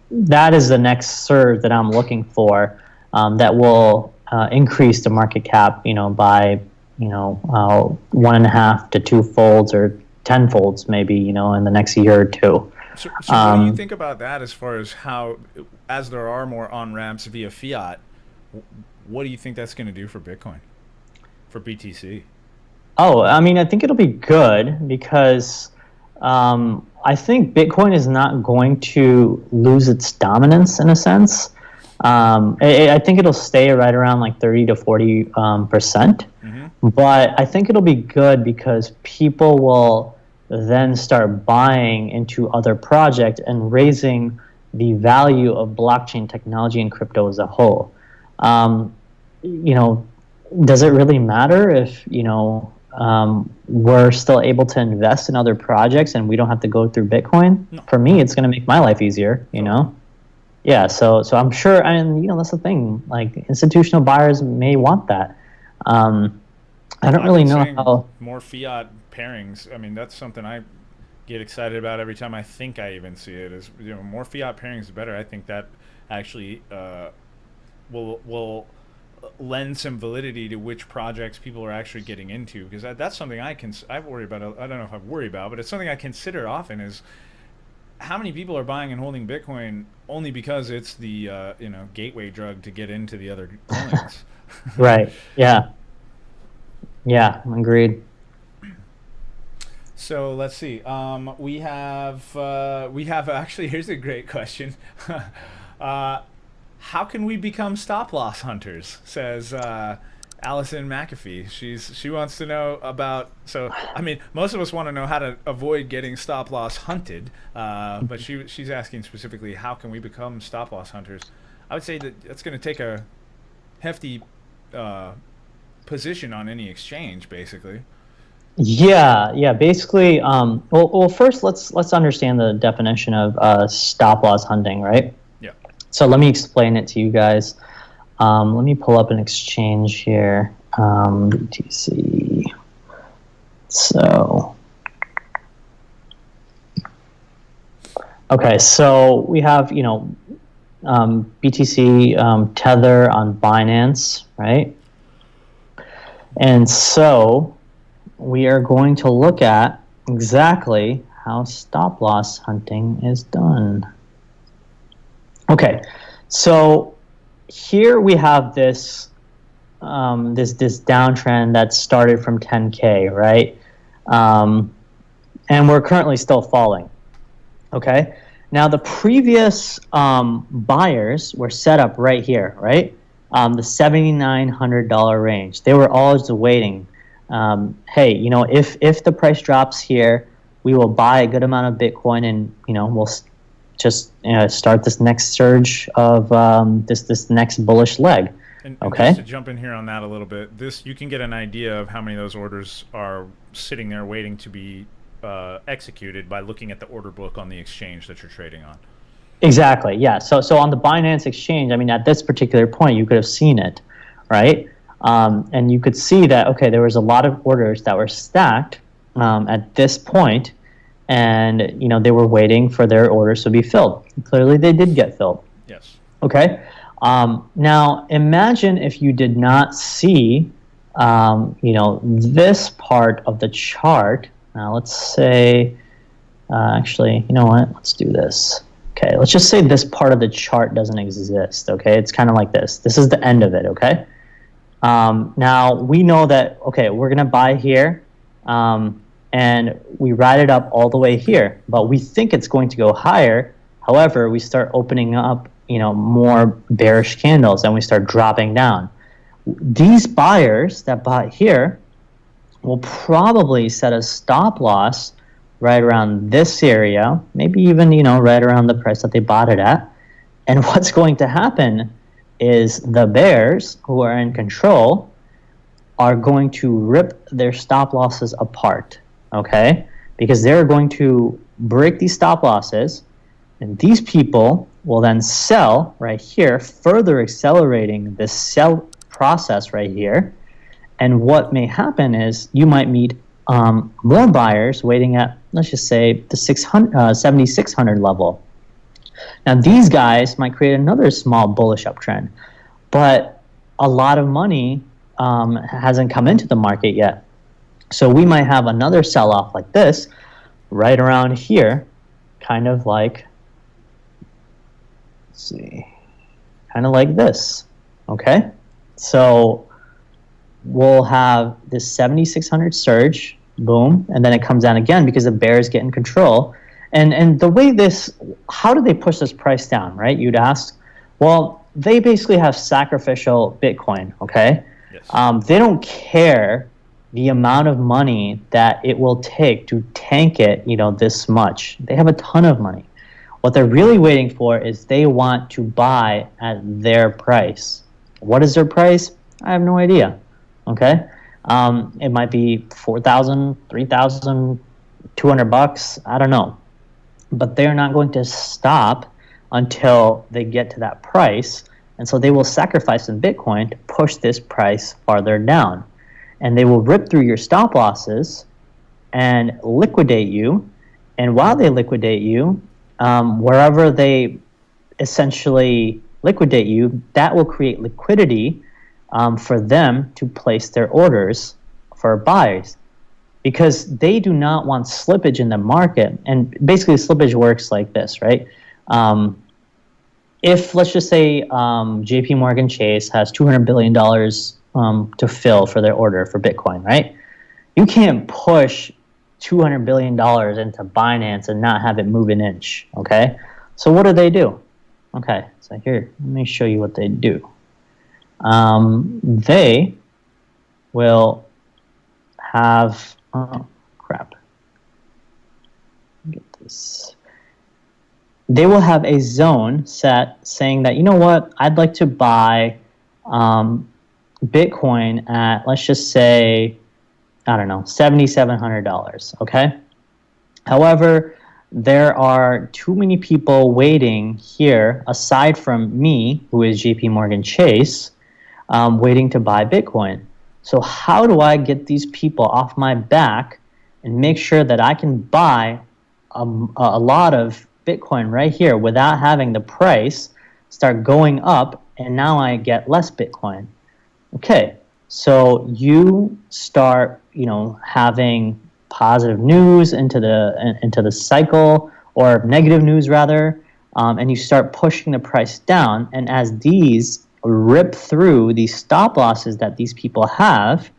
that is the next surge that I'm looking for, that will increase the market cap by 1.5 to 2 folds or 10 folds maybe in the next year or two. So what do you think about that as far as how, as there are more on-ramps via fiat, what do you think that's going to do for Bitcoin, for BTC? Oh, I mean, I think it'll be good because I think Bitcoin is not going to lose its dominance in a sense. I think it'll stay right around 30 to 40%. But I think it'll be good because people will then start buying into other projects and raising the value of blockchain technology and crypto as a whole. Does it really matter if we're still able to invest in other projects and we don't have to go through Bitcoin? No. For me, it's going to make my life easier. Yeah. So I'm sure, and that's the thing. Institutional buyers may want that. I don't really know how more fiat pairings. I mean, that's something I get excited about every time I think I even see it. Is more fiat pairings is better. I think that actually will lend some validity to which projects people are actually getting into, because that's something I worry about. I don't know if I worry about, but it's something I consider often. Is how many people are buying and holding Bitcoin only because it's the gateway drug to get into the other coins? Right. Yeah. Yeah. Agreed. So let's see. We have actually. Here's a great question. How can we become stop loss hunters? Says Allison McAfee. She wants to know about. So I mean, most of us want to know how to avoid getting stop loss hunted. But she's asking specifically, how can we become stop loss hunters? I would say that that's going to take a hefty position on any exchange, basically. Yeah, yeah. Basically, well, first let's understand the definition of stop loss hunting, right? Yeah. So let me explain it to you guys. Let me pull up an exchange here. BTC. So, okay, so we have BTC Tether on Binance, right? And so we are going to look at exactly how stop loss hunting is done. Okay, so here we have this this downtrend that started from 10K, right? And we're currently still falling. Okay, now the previous buyers were set up right here, right? The $7,900 range. They were all just waiting. Hey, if the price drops here, we will buy a good amount of Bitcoin, and we'll just start this next surge of this next bullish leg. And Okay. just to jump in here on that a little bit, you can get an idea of how many of those orders are sitting there waiting to be executed by looking at the order book on the exchange that you're trading on. Exactly. Yeah. So on the Binance exchange, I mean, at this particular point, you could have seen it, right? And you could see that, okay, there was a lot of orders that were stacked at this point, and they were waiting for their orders to be filled. Clearly, they did get filled. Yes. Okay. Now, imagine if you did not see, this part of the chart. Now, let's say, actually, you know what? Let's do this. Okay, let's just say this part of the chart doesn't exist. Okay, it's kind of like this. This is the end of it. Okay. Now we know that. Okay, we're gonna buy here, and we ride it up all the way here, but we think it's going to go higher. However, we start opening up, more bearish candles, and we start dropping down. These buyers that bought here will probably set a stop loss right around this area, maybe even, right around the price that they bought it at. And what's going to happen is the bears who are in control are going to rip their stop losses apart, okay? Because they're going to break these stop losses, and these people will then sell right here, further accelerating this sell process right here. And what may happen is you might meet more buyers waiting at, let's just say, the 7,600 level. Now, these guys might create another small bullish uptrend, but a lot of money hasn't come into the market yet. So we might have another sell-off like this right around here, kind of like, let's see, kind of like this, okay? So we'll have this 7,600 surge, boom, and then it comes down again because the bears get in control. And the way how do they push this price down, right? You'd ask. Well, they basically have sacrificial Bitcoin, okay? Yes. They don't care the amount of money that it will take to tank it, this much. They have a ton of money. What they're really waiting for is they want to buy at their price. What is their price? I have no idea, okay? It might be $4,000, $3,000, $200. I don't know, but they're not going to stop until they get to that price, and so they will sacrifice some Bitcoin to push this price farther down, and they will rip through your stop losses and liquidate you. And while they liquidate you, wherever they essentially liquidate you, that will create liquidity for them to place their orders for buyers. because they do not want slippage in the market. And basically, slippage works like this, right? If let's just say JP Morgan Chase has $200 billion to fill for their order for Bitcoin, right? You can't push $200 billion into Binance and not have it move an inch, okay? So what do? Okay, so here, let me show you what they do. They will have, oh crap, get this. They will have a zone set saying that, you know what, I'd like to buy Bitcoin at, let's just say, I don't know, $7,700, okay? However, there are too many people waiting here, aside from me, who is JP Morgan Chase, waiting to buy Bitcoin. So how do I get these people off my back and make sure that I can buy a lot of Bitcoin right here without having the price start going up and now I get less Bitcoin? Okay, so you start, having positive news into the cycle, or negative news rather, and you start pushing the price down. And as these rip through these stop losses that these people have,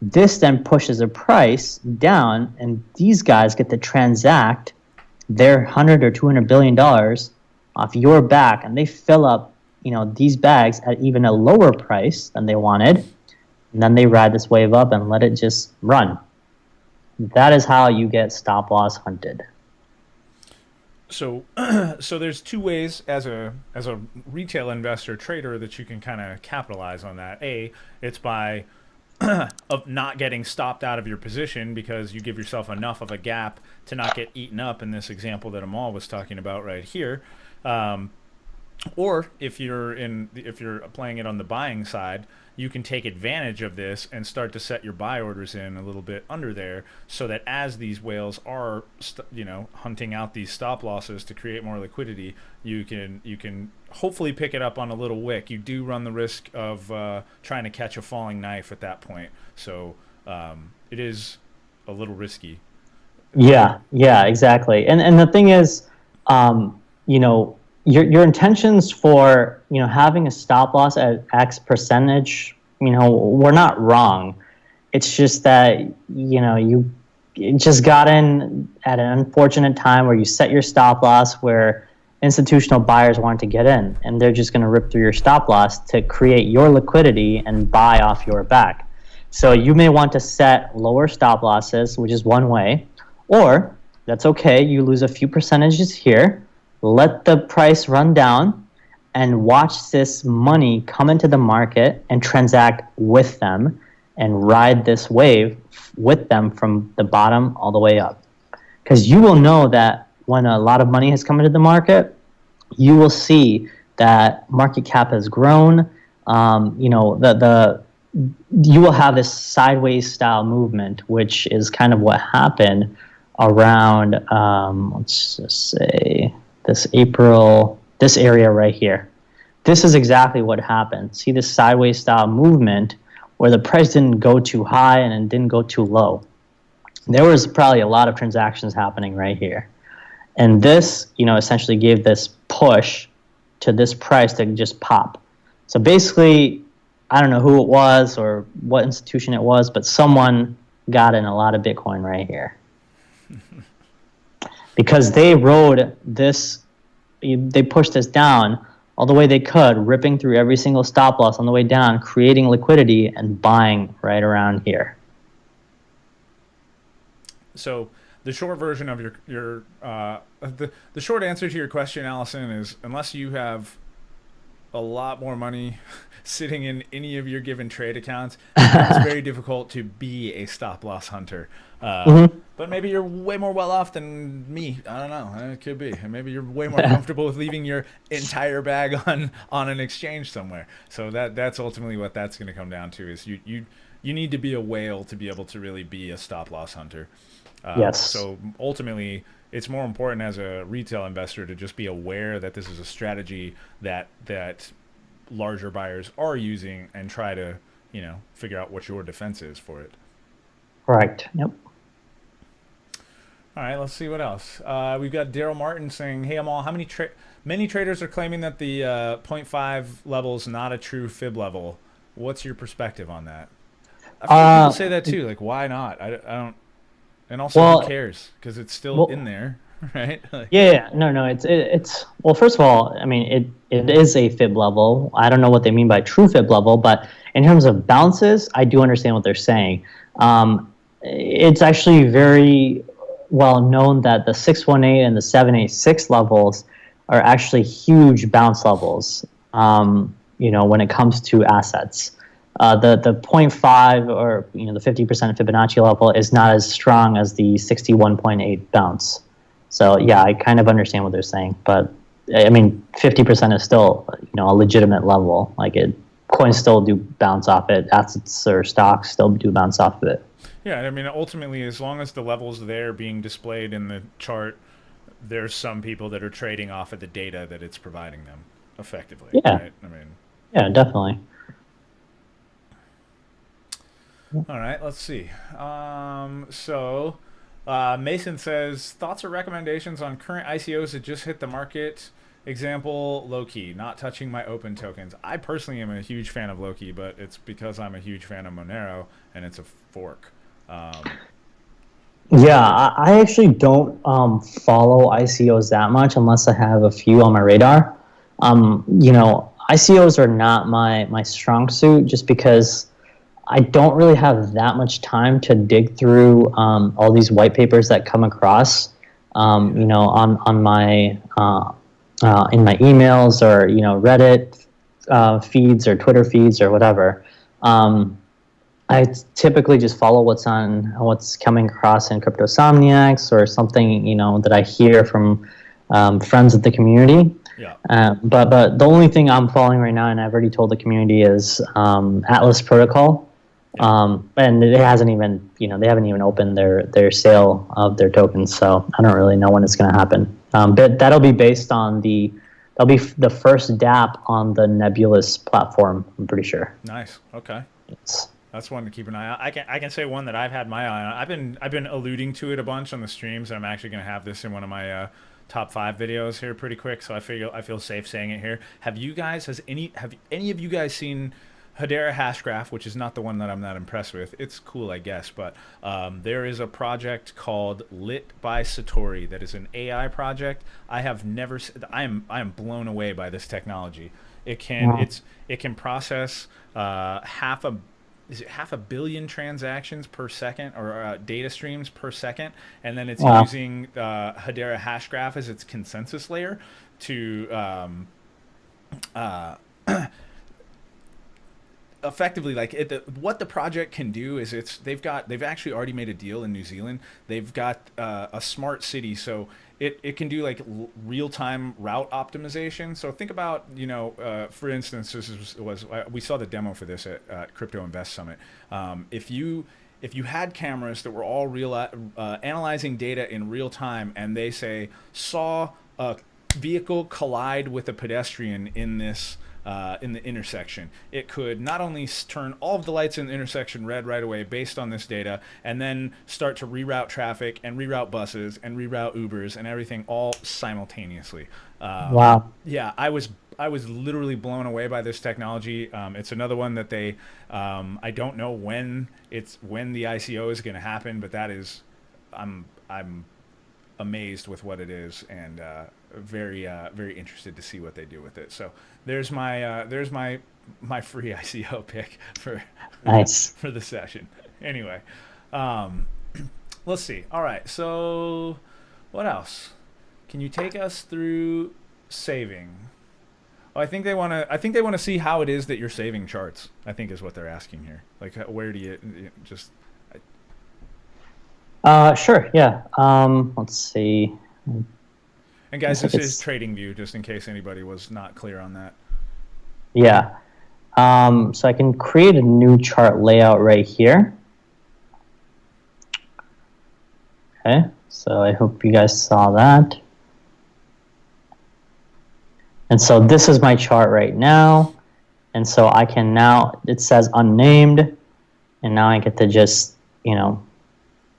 this then pushes the price down, and these guys get to transact their 100 or 200 billion dollars off your back, and they fill up, these bags at even a lower price than they wanted, and then they ride this wave up and let it just run. That is how you get stop loss hunted. So, so there's two ways as a retail investor trader that you can kind of capitalize on that. It's by of not getting stopped out of your position because you give yourself enough of a gap to not get eaten up in this example that Amol was talking about right here. Or if you're playing it on the buying side, you can take advantage of this and start to set your buy orders in a little bit under there, so that as these whales are hunting out these stop losses to create more liquidity, you can hopefully pick it up on a little wick. You do run the risk of trying to catch a falling knife at that point, so it is a little risky. Yeah, exactly. And the thing is, your intentions for having a stop loss at X percentage, were not wrong. It's just that you just got in at an unfortunate time where you set your stop loss where institutional buyers want to get in, and they're just going to rip through your stop loss to create your liquidity and buy off your back. So you may want to set lower stop losses, which is one way, or that's okay. You lose a few percentages here, let the price run down, and watch this money come into the market and transact with them and ride this wave with them from the bottom all the way up. Because you will know that when a lot of money has come into the market, you will see that market cap has grown. You will have this sideways style movement, which is kind of what happened around, let's just say, this April, this area right here. This is exactly what happened. See this sideways style movement where the price didn't go too high and it didn't go too low. There was probably a lot of transactions happening right here. And this, essentially gave this push to this price to just pop. So basically, I don't know who it was or what institution it was, but someone got in a lot of Bitcoin right here. Because they rode this, they pushed this down all the way they could, ripping through every single stop loss on the way down, creating liquidity and buying right around here. So the short version of the short answer to your question, Allison, is unless you have a lot more money sitting in any of your given trade accounts, it's very difficult to be a stop loss hunter. But maybe you're way more well off than me. I don't know. It could be. And maybe you're way more comfortable with leaving your entire bag on an exchange somewhere. So that's ultimately what that's going to come down to, is you need to be a whale to be able to really be a stop loss hunter. Yes. So ultimately, it's more important as a retail investor to just be aware that this is a strategy that larger buyers are using, and try to figure out what your defense is for it. Correct. Yep. All right, let's see what else. We've got Daryl Martin saying, "Hey, Amol, how many traders are claiming that the point 0.5 level is not a true fib level? What's your perspective on that?" I've heard people Uh, say that too. Like, why not? I don't. And also, who well, cares? Because it's still in well, there, right? Like, yeah, no, it's well. First of all, I mean, it is a fib level. I don't know what they mean by true fib level, but in terms of bounces, I do understand what they're saying. It's actually very well known that the 618 and the 786 levels are actually huge bounce levels. When it comes to assets. The point 0.5 or the 50% Fibonacci level is not as strong as the 61.8 bounce. So yeah, I kind of understand what they're saying, but I mean, 50% is still a legitimate level. Like coins still do bounce off it. Assets or stocks still do bounce off of it. yeah, I mean, ultimately, as long as the level's there being displayed in the chart, there's some people that are trading off of the data that it's providing them, effectively, Yeah, right? I mean, yeah, definitely. all right, let's see. Mason says thoughts or recommendations on current ICOs that just hit the market. Example, Loki, not touching my open tokens. I personally am a huge fan of Loki, but it's because I'm a huge fan of Monero and it's a fork. Um, Yeah, I actually don't follow ICOs that much unless I have a few on my radar. ICOs are not my strong suit just because I don't really have that much time to dig through all these white papers that come across, on my in my emails or Reddit feeds or Twitter feeds or whatever. I typically just follow what's coming across in Cryptosomniacs or something that I hear from friends of the community. yeah. But the only thing I'm following right now, and I've already told the community, is Atlas Protocol. Yeah. And it hasn't even, they haven't even opened their sale of their tokens, so I don't really know when it's going to happen. But that'll be that'll be the first DApp on the Nebulous platform, I'm pretty sure. Nice. Okay. It's, That's one to keep an eye on. I can say one that I've had my eye on. I've been alluding to it a bunch on the streams, and I'm actually going to have this in one of my top 5 videos here pretty quick. So I feel safe saying it here. Have any of you guys seen Hedera Hashgraph, which is not the one that I'm not impressed with? It's cool, I guess, but there is a project called Lit by Satori that is an AI project. I have never. I am blown away by this technology. It can process half a billion transactions per second or data streams per second, and then it's wow. using Hedera Hashgraph as its consensus layer to effectively what the project can do is they've actually already made a deal in New Zealand. They've got a smart city, so it can do like real-time route optimization. So think about, for instance, we saw the demo for this at Crypto Invest Summit. If you had cameras that were all analyzing data in real time, and they saw a vehicle collide with a pedestrian in the intersection, it could not only turn all of the lights in the intersection red right away based on this data, and then start to reroute traffic and reroute buses and reroute Ubers and everything all simultaneously. Wow. Yeah, I was literally blown away by this technology. It's another one that I don't know when the ICO is going to happen, but I'm amazed with what it is, and very interested to see what they do with it. So there's my free ICO pick for Nice. for the session. Anyway, let's see. All right, so what else? Can you take us through saving? Oh, I think they want to see how it is that you're saving charts. I think is what they're asking here. Like, where do you just? Sure. Yeah. Let's see. And guys, Looks like this is it's TradingView, just in case anybody was not clear on that. yeah. So I can create a new chart layout right here. Okay. So I hope you guys saw that. And so this is my chart right now. And so I can now, it says unnamed, and now I get to just,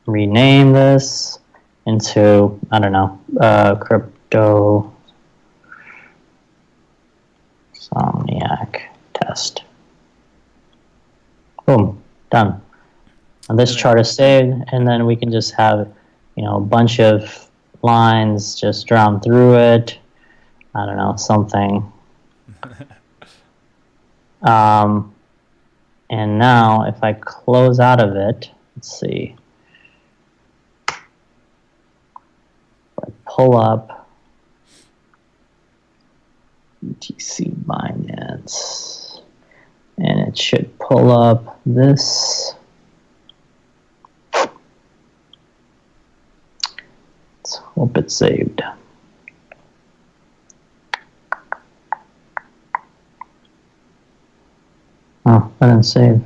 rename this. into, I don't know, Cryptosomniac test. Boom, done. And this chart is saved, and then we can just have, a bunch of lines just drawn through it. I don't know, something. And now if I close out of it, let's see. If I pull up BTC Binance, and it should pull up this. Let's hope it's saved. Oh, I didn't save.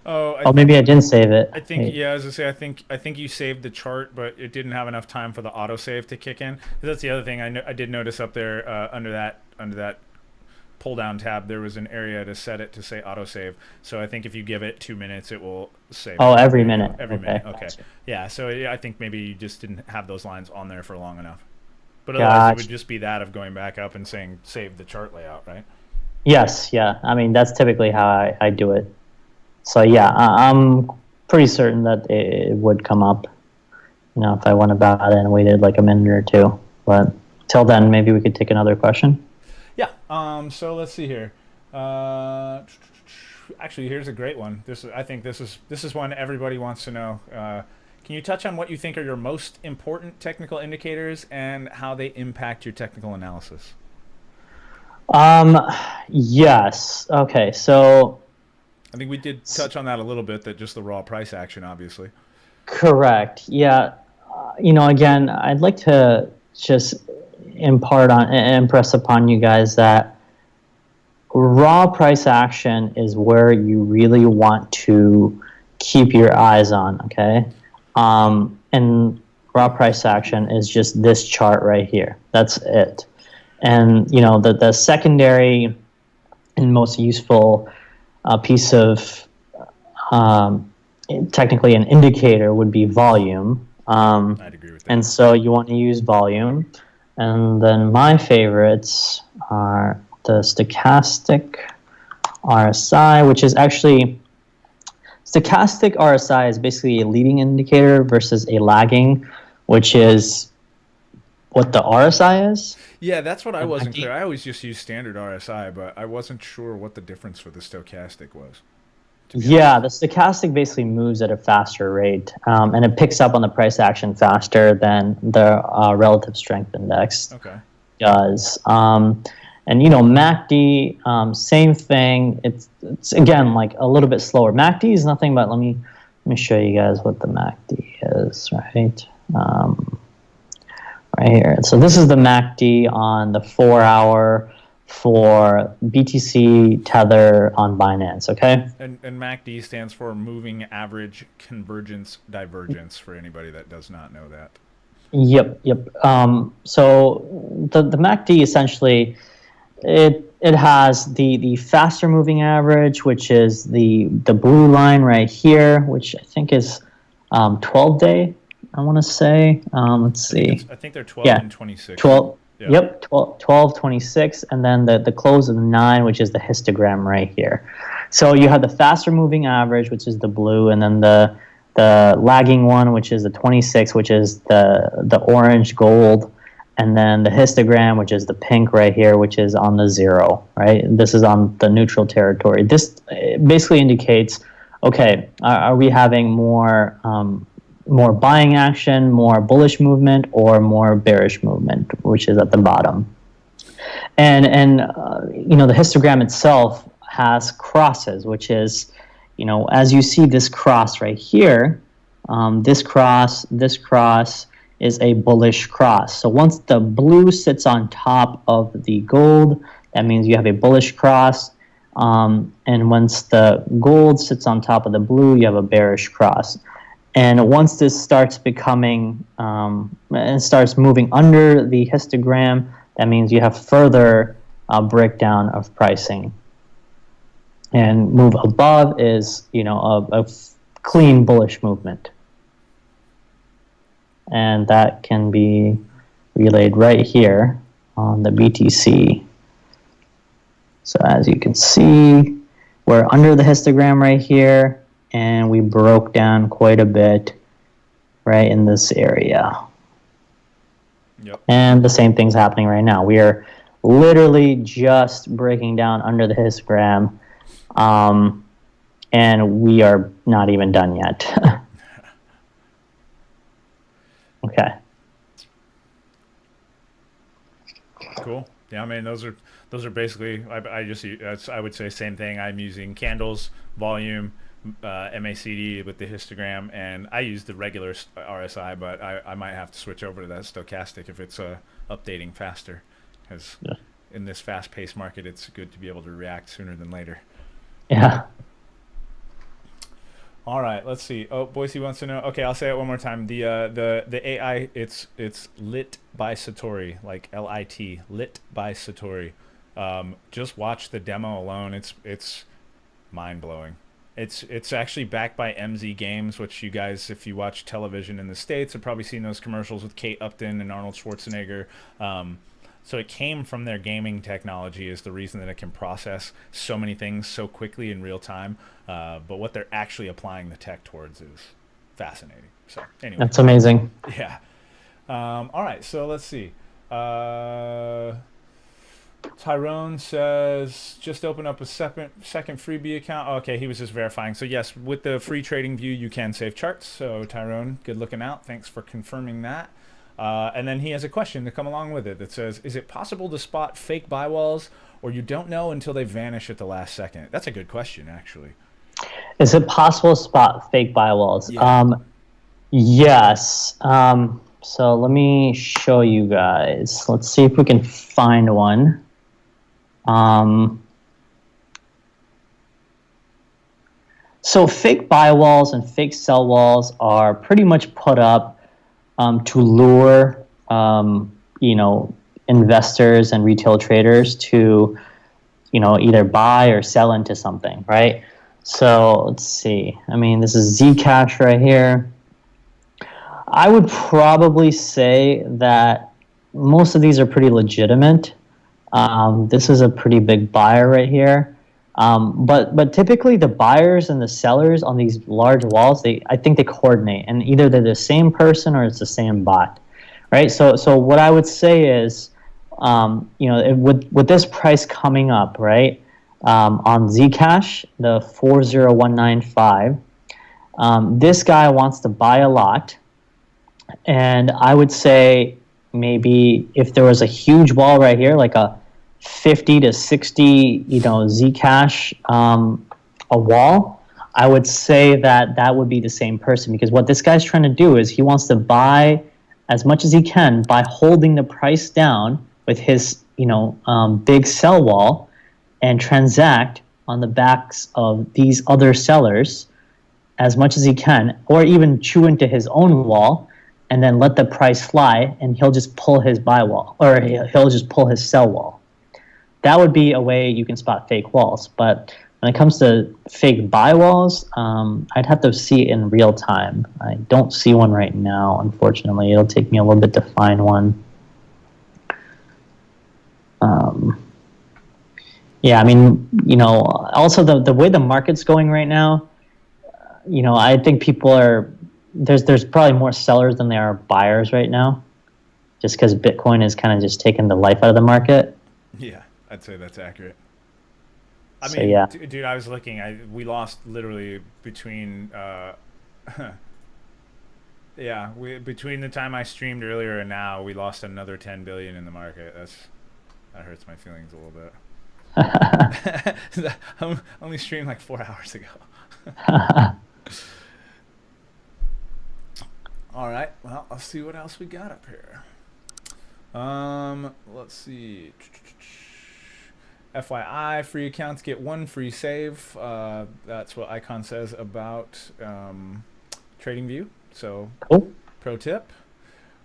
Oh, Maybe I didn't save it. I think, yeah, as I say, I think you saved the chart, but it didn't have enough time for the autosave to kick in. 'Cause that's the other thing I did notice up there under that pull down tab, there was an area to set it to say autosave. So I think if you give it 2 minutes, it will save. Oh, every minute. Every minute. Okay. Gotcha. Yeah. So I think maybe you just didn't have those lines on there for long enough. But otherwise, it would just be that of going back up and saying save the chart layout, right? Yes. Yeah. I mean, that's typically how I do it. So yeah, I'm pretty certain that it would come up, if I went about it and waited like a minute or two. But till then, maybe we could take another question. Yeah. So let's see here. Actually, here's a great one. I think this is one everybody wants to know. Can you touch on what you think are your most important technical indicators and how they impact your technical analysis? Yes. Okay. So I think we did touch on that a little bit, that just the raw price action, obviously. correct. Yeah. Again, I'd like to just impress upon you guys that raw price action is where you really want to keep your eyes on, okay? And raw price action is just this chart right here. That's it. And, the secondary and most useful piece of technically an indicator would be volume. I'd agree with that. And so you want to use volume. And then my favorites are the stochastic RSI, which is actually, stochastic RSI is basically a leading indicator versus a lagging, which is what the RSI is. Yeah, that's what I wasn't clear. I always just use standard RSI, but I wasn't sure what the difference for the stochastic was. Yeah, the stochastic basically moves at a faster rate, and it picks up on the price action faster than the relative strength index does. And MACD, same thing. It's again like a little bit slower. MACD is nothing but let me show you guys what the MACD is, right? Right here. So this is the MACD on the 4-hour for BTC Tether on Binance, okay? And MACD stands for Moving Average Convergence Divergence, for anybody that does not know that. Yep. So the MACD essentially, it has the faster moving average, which is the blue line right here, which I think is 12-day, I want to say. Let's see. I think they're 12 and 26. 12. Yeah. Yep, 12, 26, and then the close of the 9, which is the histogram right here. So you have the faster moving average, which is the blue, and then the lagging one, which is the 26, which is the orange gold, and then the histogram, which is the pink right here, which is on the 0, right? This is on the neutral territory. This basically indicates, okay, are we having more buying action, more bullish movement, or more bearish movement, which is at the bottom. And the histogram itself has crosses, which is, as you see this cross right here, this cross is a bullish cross. So once the blue sits on top of the gold, that means you have a bullish cross. And once the gold sits on top of the blue, you have a bearish cross. And once this starts becoming, and starts moving under the histogram, that means you have further breakdown of pricing. And move above is, a clean bullish movement. and that can be relayed right here on the BTC. So as you can see, we're under the histogram right here, and we broke down quite a bit right in this area. Yep. And the same thing's happening right now. We are literally just breaking down under the histogram, and we are not even done yet. Okay. Cool. Yeah, I mean those are basically I would say same thing. I'm using candles, volume, MACD with the histogram, and I use the regular RSI, but I might have to switch over to that stochastic if it's updating faster, because in this fast-paced market, it's good to be able to react sooner than later. Yeah. All right, let's see. Oh, Boise wants to know. Okay, I'll say it one more time. The AI, it's lit by Satori, like LIT, lit by Satori. Just watch the demo alone. It's mind blowing. It's actually backed by MZ Games, which you guys, if you watch television in the States, have probably seen those commercials with Kate Upton and Arnold Schwarzenegger. So it came from their gaming technology is the reason that it can process so many things so quickly in real time. But what they're actually applying the tech towards is fascinating. So anyway. That's amazing. Yeah. All right, so let's see. Tyrone says, just open up a second freebie account. Oh, okay, he was just verifying. So yes, with the free trading view, you can save charts. So Tyrone, good looking out. Thanks for confirming that. And then he has a question to come along with it that says, is it possible to spot fake buy walls, or you don't know until they vanish at the last second? That's a good question, actually. Is it possible to spot fake buy walls? Yeah. Yes. So let me show you guys. Let's see if we can find one. So fake buy walls and fake sell walls are pretty much put up to lure, investors and retail traders to, either buy or sell into something, right? So let's see. I mean, this is Zcash right here. I would probably say that most of these are pretty legitimate. This is a pretty big buyer right here. But typically the buyers and the sellers on these large walls, I think they coordinate, and either they're the same person or it's the same bot, right? So what I would say is, with this price coming up, right, on Zcash, the 40195, this guy wants to buy a lot, and I would say maybe if there was a huge wall right here, like a 50 to 60, Zcash, a wall, I would say that would be the same person, because what this guy's trying to do is he wants to buy as much as he can by holding the price down with his, big sell wall, and transact on the backs of these other sellers as much as he can, or even chew into his own wall and then let the price fly, and he'll just pull his buy wall, or he'll just pull his sell wall. That would be a way you can spot fake walls. But when it comes to fake buy walls, I'd have to see it in real time. I don't see one right now, unfortunately. It'll take me a little bit to find one. Yeah, I mean, also the way the market's going right now, I think people are, there's probably more sellers than there are buyers right now, just because Bitcoin is kind of just taking the life out of the market. Yeah, I'd say that's accurate. Yeah. Dude, I was looking. We lost literally between, between the time I streamed earlier and now, we lost another 10 billion in the market. That hurts my feelings a little bit. I only streamed like 4 hours ago. All right. Well, let's see what else we got up here. Let's see. FYI, free accounts get one free save. That's what Icon says about TradingView. So, cool. Pro tip.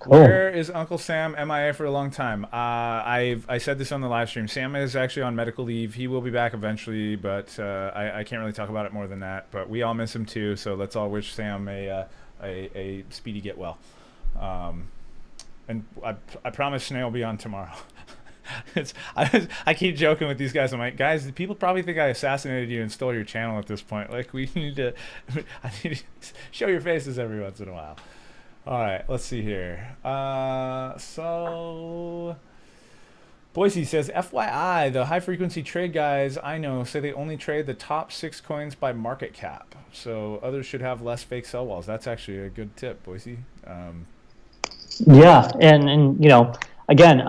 Cool. Where is Uncle Sam MIA for a long time? I said this on the live stream. Sam is actually on medical leave. He will be back eventually, but I can't really talk about it more than that. But we all miss him too, so let's all wish Sam a speedy get well. And I promise Snay will be on tomorrow. I keep joking with these guys. I'm like, guys, people probably think I assassinated you and stole your channel at this point. Like, I need to show your faces every once in a while. All right, let's see here. So Boise says, FYI, the high frequency trade guys I know say they only trade the top 6 coins by market cap. So others should have less fake sell walls. That's actually a good tip, Boise. Yeah, and again,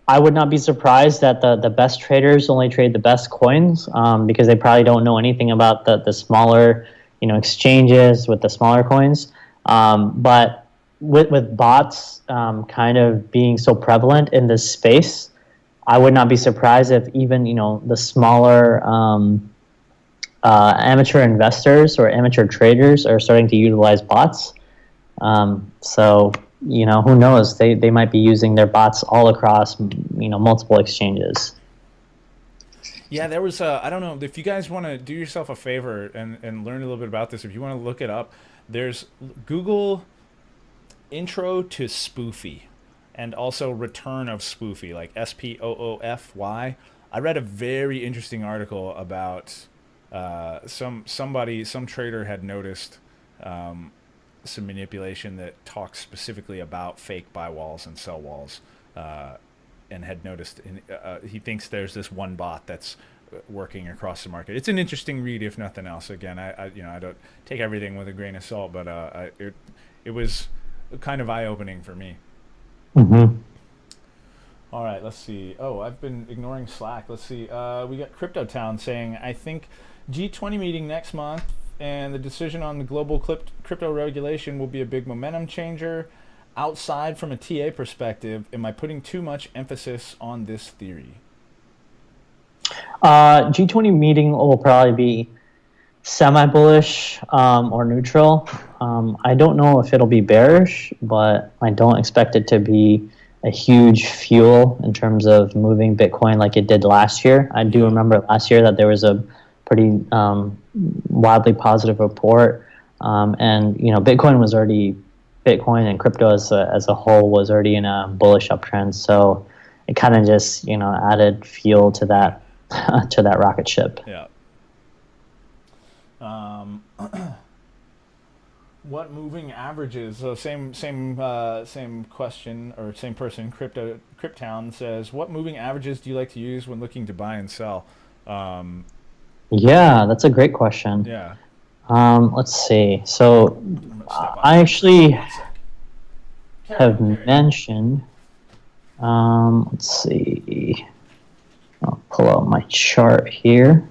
I would not be surprised that the best traders only trade the best coins, because they probably don't know anything about the smaller exchanges with the smaller coins. But with bots kind of being so prevalent in this space, I would not be surprised if even the smaller amateur investors or amateur traders are starting to utilize bots. So who knows? They might be using their bots all across multiple exchanges. Yeah, there was I don't know if you guys want to do yourself a favor and learn a little bit about this. If you want to look it up, there's Google intro to Spoofy, and also return of Spoofy, like SPOOFY. I read a very interesting article about some trader had noticed some manipulation that talks specifically about fake buy walls and sell walls, and had noticed he thinks there's this one bot that's working across the market. It's an interesting read, if nothing else. Again, I don't take everything with a grain of salt, but it was kind of eye-opening for me. Mm-hmm. All right, let's see. Oh, I've been ignoring Slack. Let's see. We got Crypto Town saying, I think G20 meeting next month and the decision on the global crypto regulation will be a big momentum changer. Outside from a TA perspective, am I putting too much emphasis on this theory? G20 meeting will probably be semi-bullish or neutral. I don't know if it'll be bearish, but I don't expect it to be a huge fuel in terms of moving Bitcoin like it did last year. I do remember last year that there was a pretty wildly positive report, and Bitcoin and crypto as a whole was already in a bullish uptrend. So it kind of just added fuel to that to that rocket ship. Yeah. What moving averages? So same question, or same person. Cryptown says, what moving averages do you like to use when looking to buy and sell? Yeah, that's a great question. Yeah. Let's see. So I actually have mentioned. Let's see. I'll pull out my chart here.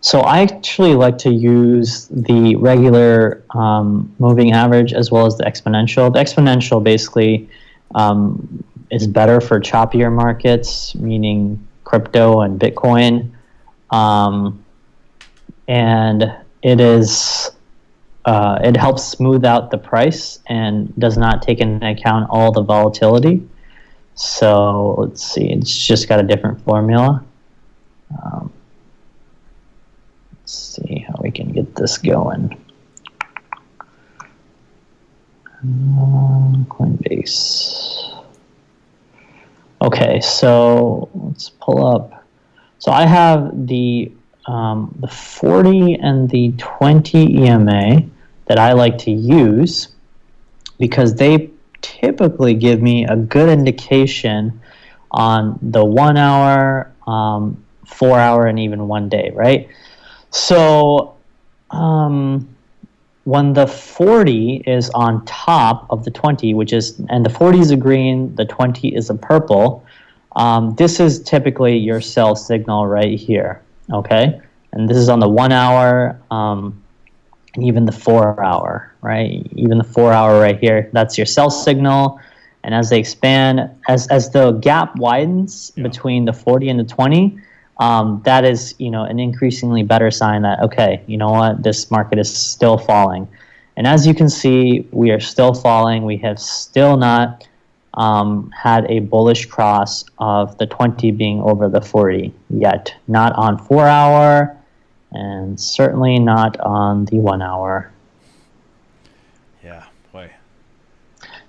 So I actually like to use the regular moving average as well as the exponential. The exponential basically is better for choppier markets, meaning crypto and Bitcoin, and it helps smooth out the price and does not take into account all the volatility. So let's see, it's just got a different formula. Let's see how we can get this going. Coinbase. Okay, so let's pull up. So I have the 40 and the 20 EMA that I like to use because they typically give me a good indication on the 1 hour, 4 hour, and even 1 day, right? So when the 40 is on top of the 20, and the 40 is a green, the 20 is a purple, this is typically your sell signal right here, okay? And this is on the 1 hour, and even the 4 hour, right? Even the 4 hour right here, that's your sell signal. And as they expand, as the gap widens between the 40 and the 20, that is, an increasingly better sign that, okay, you know what, this market is still falling. And as you can see, we are still falling. We have still not had a bullish cross of the 20 being over the 40 yet. Not on 4 hour, and certainly not on the 1 hour. Yeah, boy.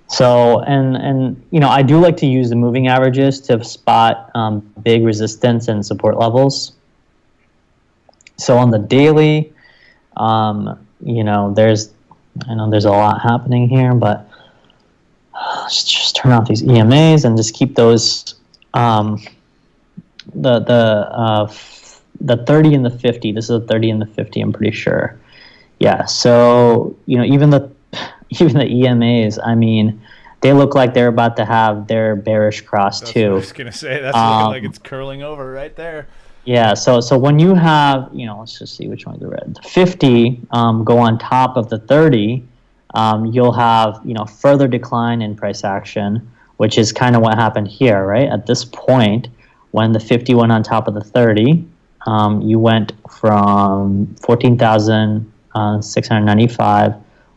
So, and I do like to use the moving averages to spot big resistance and support levels. So on the daily, there's a lot happening here, but let's just turn off these EMAs and just keep those the 30 and the 50. This is a 30 and the 50, I'm pretty sure. Yeah, so even the EMAs, I mean, they look like they're about to have their bearish cross That's too. what I was gonna say. That's looking like it's curling over right there. Yeah, so when you have, let's just see which one is the red. The 50 go on top of the 30, you'll have, further decline in price action, which is kind of what happened here, right? At this point, when the 50 went on top of the 30, you went from 14,695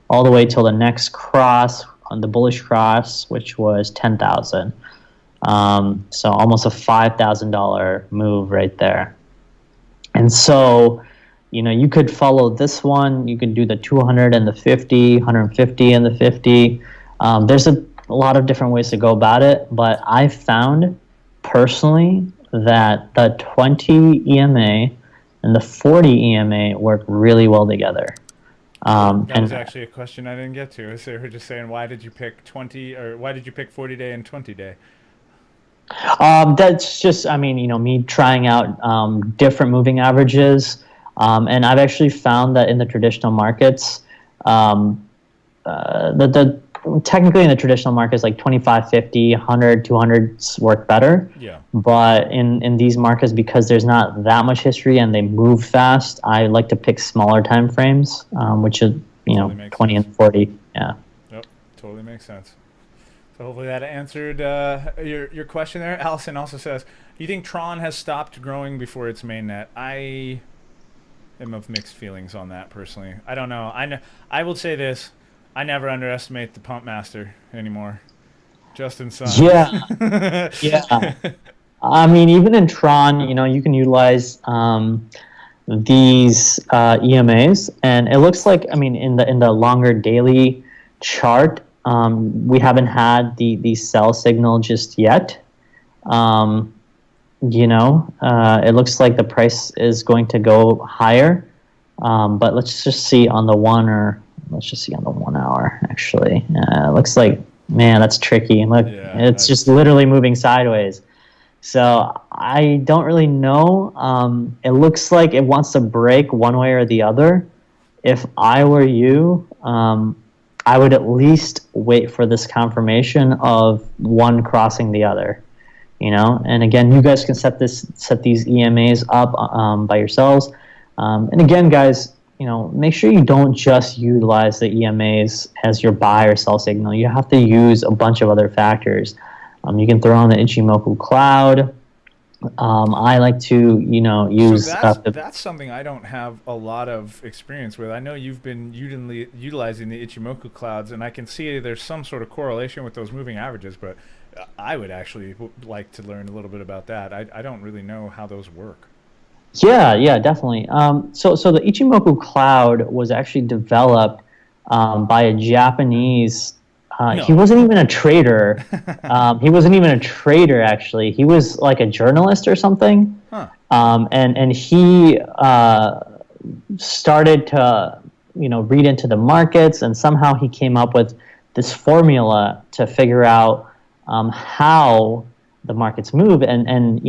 all the way till the next cross, on the bullish cross, which was 10,000. So almost a $5,000 move right there. And so, you could follow this one. You could do the 200 and the 50, 150 and the 50. There's a lot of different ways to go about it, but I found personally that the 20 EMA and the 40 EMA work really well together. That was actually a question I didn't get to. So we're just saying, why did you pick 20, or why did you pick 40 day and 20 day? That's just, me trying out different moving averages. And I've actually found that in the traditional markets, technically in the traditional markets, like 25, 50, 100, 200s work better. Yeah. But in these markets, because there's not that much history and they move fast, I like to pick smaller time frames, which is, totally 20 sense. And 40. Yeah. Yep. Totally makes sense. So hopefully that answered your question there. Allison also says, do you think Tron has stopped growing before its mainnet? I am of mixed feelings on that personally. I don't know. I will say this. I never underestimate the pump master anymore. Justin Sun. Yeah. Yeah. I mean, even in Tron, you can utilize these EMAs, and it looks like, in the longer daily chart, we haven't had the sell signal just yet. It looks like the price is going to go higher, but let's just see on the 1 or let's just see on the 1 hour. Actually, it looks like, man, that's tricky. Look, it's just literally moving sideways. So I don't really know. It looks like it wants to break one way or the other. If I were you, I would at least wait for this confirmation of one crossing the other. And again, you guys can set these EMAs up by yourselves. And again, guys, make sure you don't just utilize the EMAs as your buy or sell signal. You have to use a bunch of other factors. You can throw on the Ichimoku cloud. I like to, use. So that's something I don't have a lot of experience with. I know you've been utilizing the Ichimoku clouds, and I can see there's some sort of correlation with those moving averages, but I would actually like to learn a little bit about that. I don't really know how those work. Yeah, definitely. So the Ichimoku cloud was actually developed by a Japanese. No. He wasn't even a trader. He wasn't even a trader, actually. He was like a journalist or something. Huh. And he started to read into the markets, and somehow he came up with this formula to figure out how the markets move, and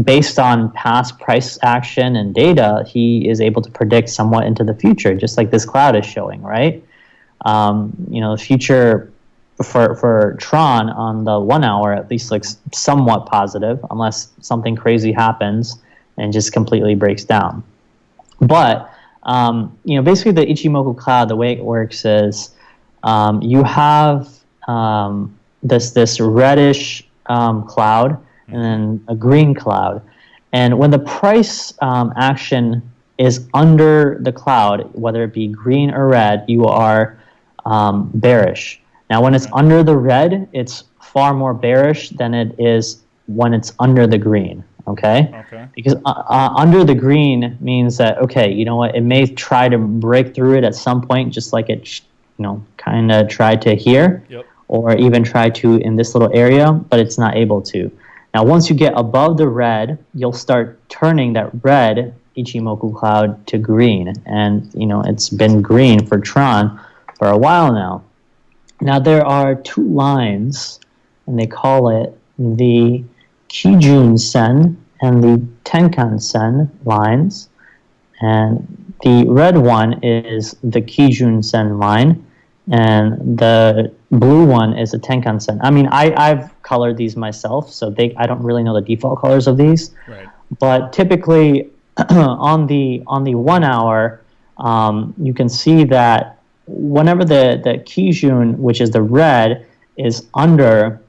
based on past price action and data, he is able to predict somewhat into the future, just like this cloud is showing, right? The future for Tron on the 1 hour at least looks somewhat positive, unless something crazy happens and just completely breaks down. But basically the Ichimoku cloud, the way it works is you have this reddish cloud and then a green cloud, and when the price action is under the cloud, whether it be green or red, you are bearish. Now when it's under the red, it's far more bearish than it is when it's under the green. okay? Okay. Because under the green means that, okay, you know what, it may try to break through it at some point, just like it, kind of tried to here, Yep. or even try to in this little area, but it's not able to. Now, once you get above the red, you'll start turning that red Ichimoku cloud to green. And, it's been green for Tron for a while now. Now, there are two lines, and they call it the Kijun Sen and the Tenkan Sen lines. And the red one is the Kijun Sen line, and the blue one is a Tenkan Sen. I mean, I've colored these myself, so I don't really know the default colors of these. Right. But typically, on the 1 hour, you can see that whenever the Kijun, which is the red, is under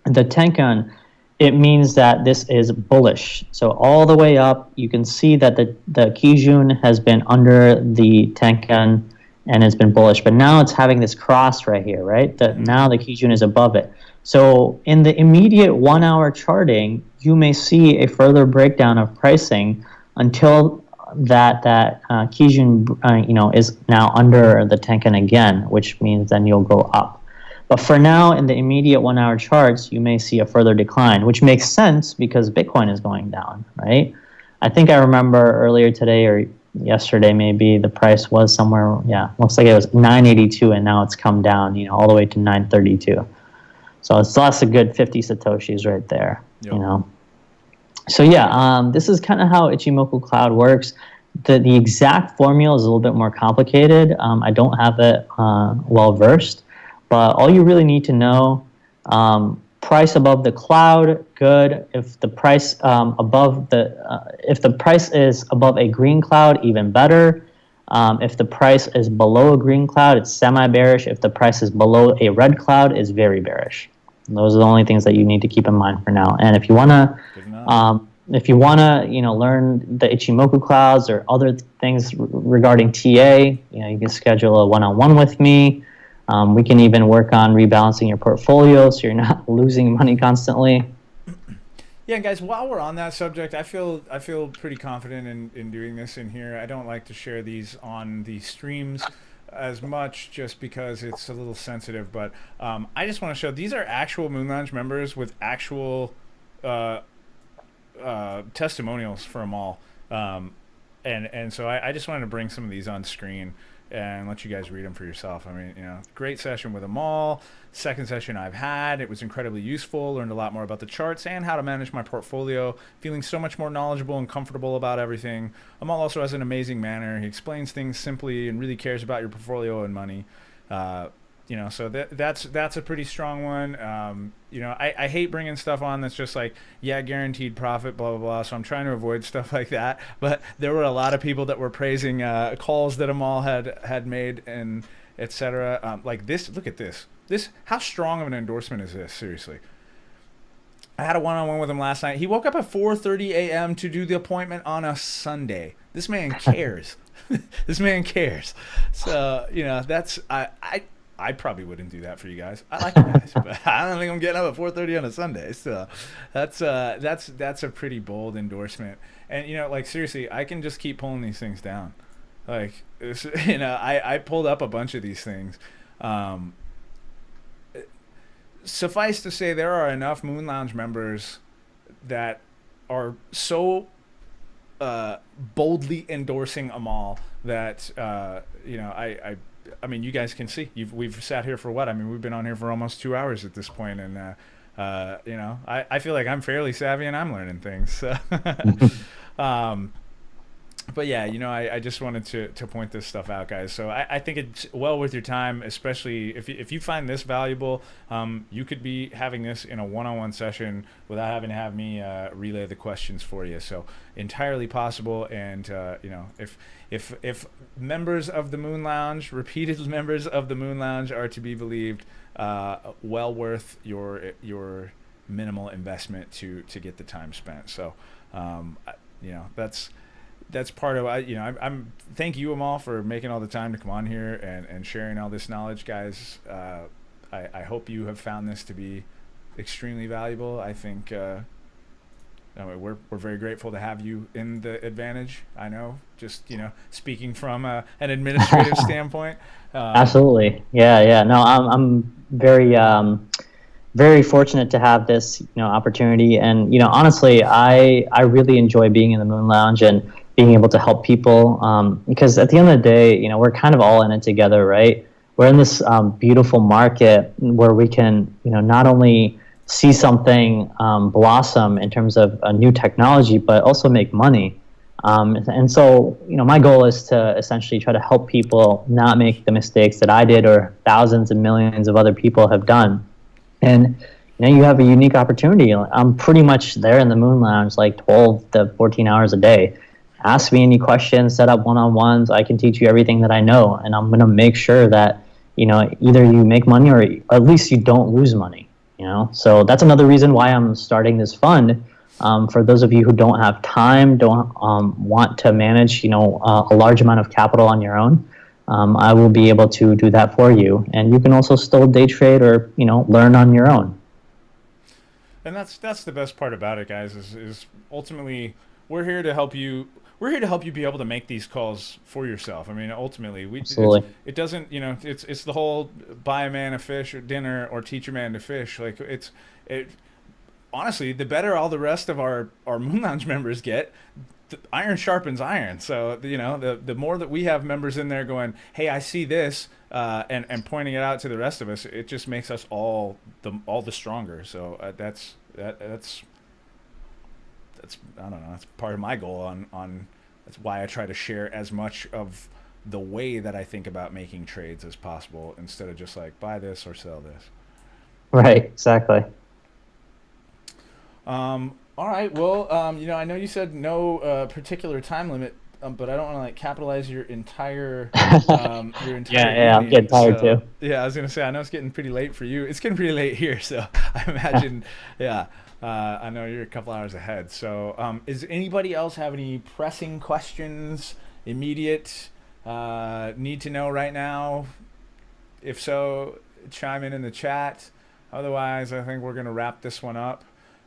the Tenkan, it means that this is bullish. So all the way up, you can see that the Kijun has been under the Tenkan and it's been bullish. But now it's having this cross right here, right? Now the Kijun is above it. So in the immediate 1 hour charting, you may see a further breakdown of pricing until that Kijun is now under the Tenkan again, which means then you'll go up. But for now, in the immediate 1 hour charts, you may see a further decline, which makes sense because Bitcoin is going down, right? I think I remember earlier today or yesterday maybe the price was somewhere, looks like it was 982 and now it's come down, all the way to 932. So it's lost a good 50 Satoshis right there, Yep. So this is kind of how Ichimoku Cloud works. The exact formula is a little bit more complicated. I don't have it well versed. But all you really need to know, price above the cloud, good. If the price if the price is above a green cloud, even better. If the price is below a green cloud, it's semi-bearish. If the price is below a red cloud, it's very bearish. And those are the only things that you need to keep in mind for now. And if you wanna, learn the Ichimoku clouds or other things regarding TA, you can schedule a one-on-one with me. We can even work on rebalancing your portfolio so you're not losing money constantly. Yeah, guys, while we're on that subject, I feel pretty confident in doing this in here. I don't like to share these on the streams as much just because it's a little sensitive, but I just want to show these are actual Moon Lounge members with actual testimonials for Amol. And so I just wanted to bring some of these on screen and let you guys read them for yourself. I mean, great session with Amol. Second session I've had. It was incredibly useful. Learned a lot more about the charts and how to manage my portfolio. Feeling so much more knowledgeable and comfortable about everything. Amol also has an amazing manner. He explains things simply and really cares about your portfolio and money. So that's a pretty strong one. I hate bringing stuff on that's just like, guaranteed profit, blah, blah, blah. So I'm trying to avoid stuff like that. But there were a lot of people that were praising calls that Amol had made and etc. Like this, look at this. How strong of an endorsement is this? Seriously. I had a one-on-one with him last night. He woke up at 4:30 a.m. to do the appointment on a Sunday. This man cares. This man cares. So, that's... I probably wouldn't do that for you guys. I like you guys, but I don't think I'm getting up at 4:30 on a Sunday. So that's a pretty bold endorsement. And seriously, I can just keep pulling these things down. Like I pulled up a bunch of these things. Suffice to say, there are enough Moon Lounge members that are so boldly endorsing Amol that I mean, you guys can see. We've sat here for what? I mean, we've been on here for almost 2 hours at this point, and I feel like I'm fairly savvy and I'm learning things. So. But yeah, I just wanted to point this stuff out, guys. So I think it's well worth your time, especially if you find this valuable. You could be having this in a one-on-one session without having to have me relay the questions for you. So entirely possible. And if members of the Moon Lounge, repeated members of the Moon Lounge, are to be believed, well worth your minimal investment to get the time spent. So that's part of I'm thank you Amol for making all the time to come on here and sharing all this knowledge, guys. I hope you have found this to be extremely valuable. I think we're very grateful to have you in the advantage. I know, just speaking from an administrative standpoint. Absolutely. Yeah, yeah. No, I'm very very fortunate to have this, opportunity. And, honestly, I really enjoy being in the Moon Lounge and being able to help people, because at the end of the day, we're kind of all in it together, right? We're in this beautiful market where we can, not only see something blossom in terms of a new technology, but also make money. And so, my goal is to essentially try to help people not make the mistakes that I did or thousands and millions of other people have done. And you have a unique opportunity. I'm pretty much there in the Moon Lounge like 12 to 14 hours a day. Ask me any questions, set up one-on-ones. I can teach you everything that I know, and I'm going to make sure that either you make money or at least you don't lose money. So that's another reason why I'm starting this fund. For those of you who don't have time, don't want to manage a large amount of capital on your own, I will be able to do that for you. And you can also still day trade or learn on your own. And that's the best part about it, guys. Is ultimately we're here to help you. We're here to help you be able to make these calls for yourself. I mean, ultimately, Absolutely. it doesn't it's the whole buy a man a fish or dinner or teach a man to fish. Like it honestly, the better all the rest of our Moon Lounge members get, the iron sharpens iron. So the more that we have members in there going, hey, I see this, and pointing it out to the rest of us, it just makes us all the stronger. So that's I don't know. That's part of my goal on. That's why I try to share as much of the way that I think about making trades as possible, instead of just like buy this or sell this. Right. Exactly. All right. Well, I know you said no particular time limit, but I don't want to like capitalize your entire Yeah. Yeah. I'm evening. getting tired So too. yeah, I was gonna say I know it's getting pretty late for you. It's getting pretty late here, so I imagine, yeah. I know you're a couple hours ahead. So, is anybody else have any pressing questions, immediate, need to know right now? If so, chime in the chat. Otherwise, I think we're gonna wrap this one up.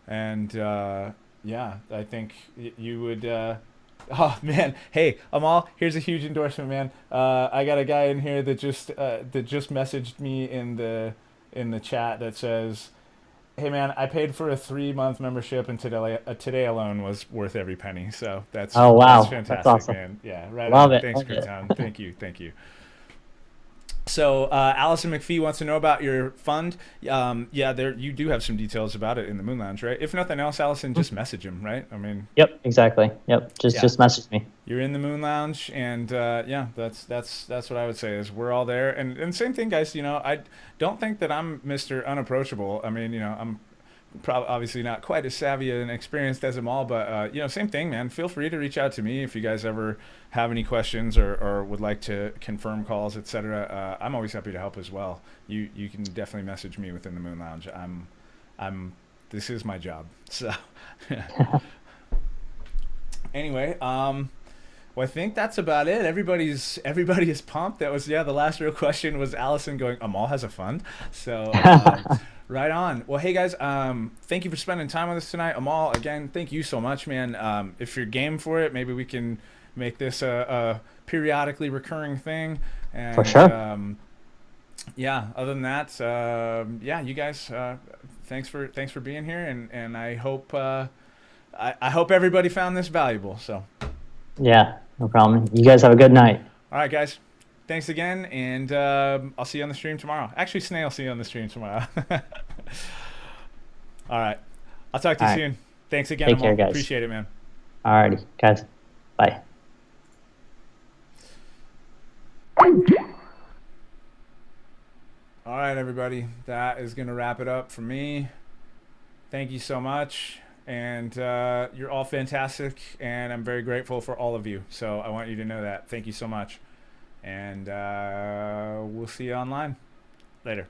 And yeah, I think you would. Oh man, hey Amol, here's a huge endorsement, man. I got a guy in here that just messaged me in the chat that says, "Hey man, I paid for a 3 month membership, and today alone was worth every penny." So Oh that's wow, that's fantastic, awesome. man. Yeah, right Love on. it. Thanks, Love it. Cryptown. Thank you, thank you. So Allison McPhee wants to know about your fund. Yeah, there you do have some details about it in the Moon Lounge, right? If nothing else, Allison, just message him, right? I mean, Yep. Exactly. Yep. Just yeah, just message me. you're in the Moon Lounge, and yeah, that's what I would say is we're all there. And same thing, guys. I don't think that I'm Mr. Unapproachable. I mean, I'm probably obviously not quite as savvy and experienced as them all, but same thing, man. Feel free to reach out to me if you guys ever have any questions or would like to confirm calls, etc. I'm always happy to help as well. You can definitely message me within the Moon Lounge. I'm this is my job. So anyway, well, I think that's about it. Everybody is pumped. That was, yeah. The last real question was Allison going, Amal has a fund. So right on. Well, hey guys, thank you for spending time with us tonight. Amal, again, thank you so much, man. If you're game for it, maybe we can make this a periodically recurring thing. For And sure. yeah, other than that, yeah, you guys, thanks for being here, and I hope I hope everybody found this valuable. So. Yeah. No problem. You guys have a good night. All right, guys. Thanks again, and I'll see you on the stream tomorrow. Actually, Snake, I'll see you on the stream tomorrow. All right. I'll talk to All you right. soon. Thanks again, Take care, Amal. guys. Appreciate it, man. Alrighty, guys. Bye. All right, everybody. That is going to wrap it up for me. Thank you so much. And you're all fantastic, and I'm very grateful for all of you. So I want you to know that. Thank you so much. And we'll see you online. Later.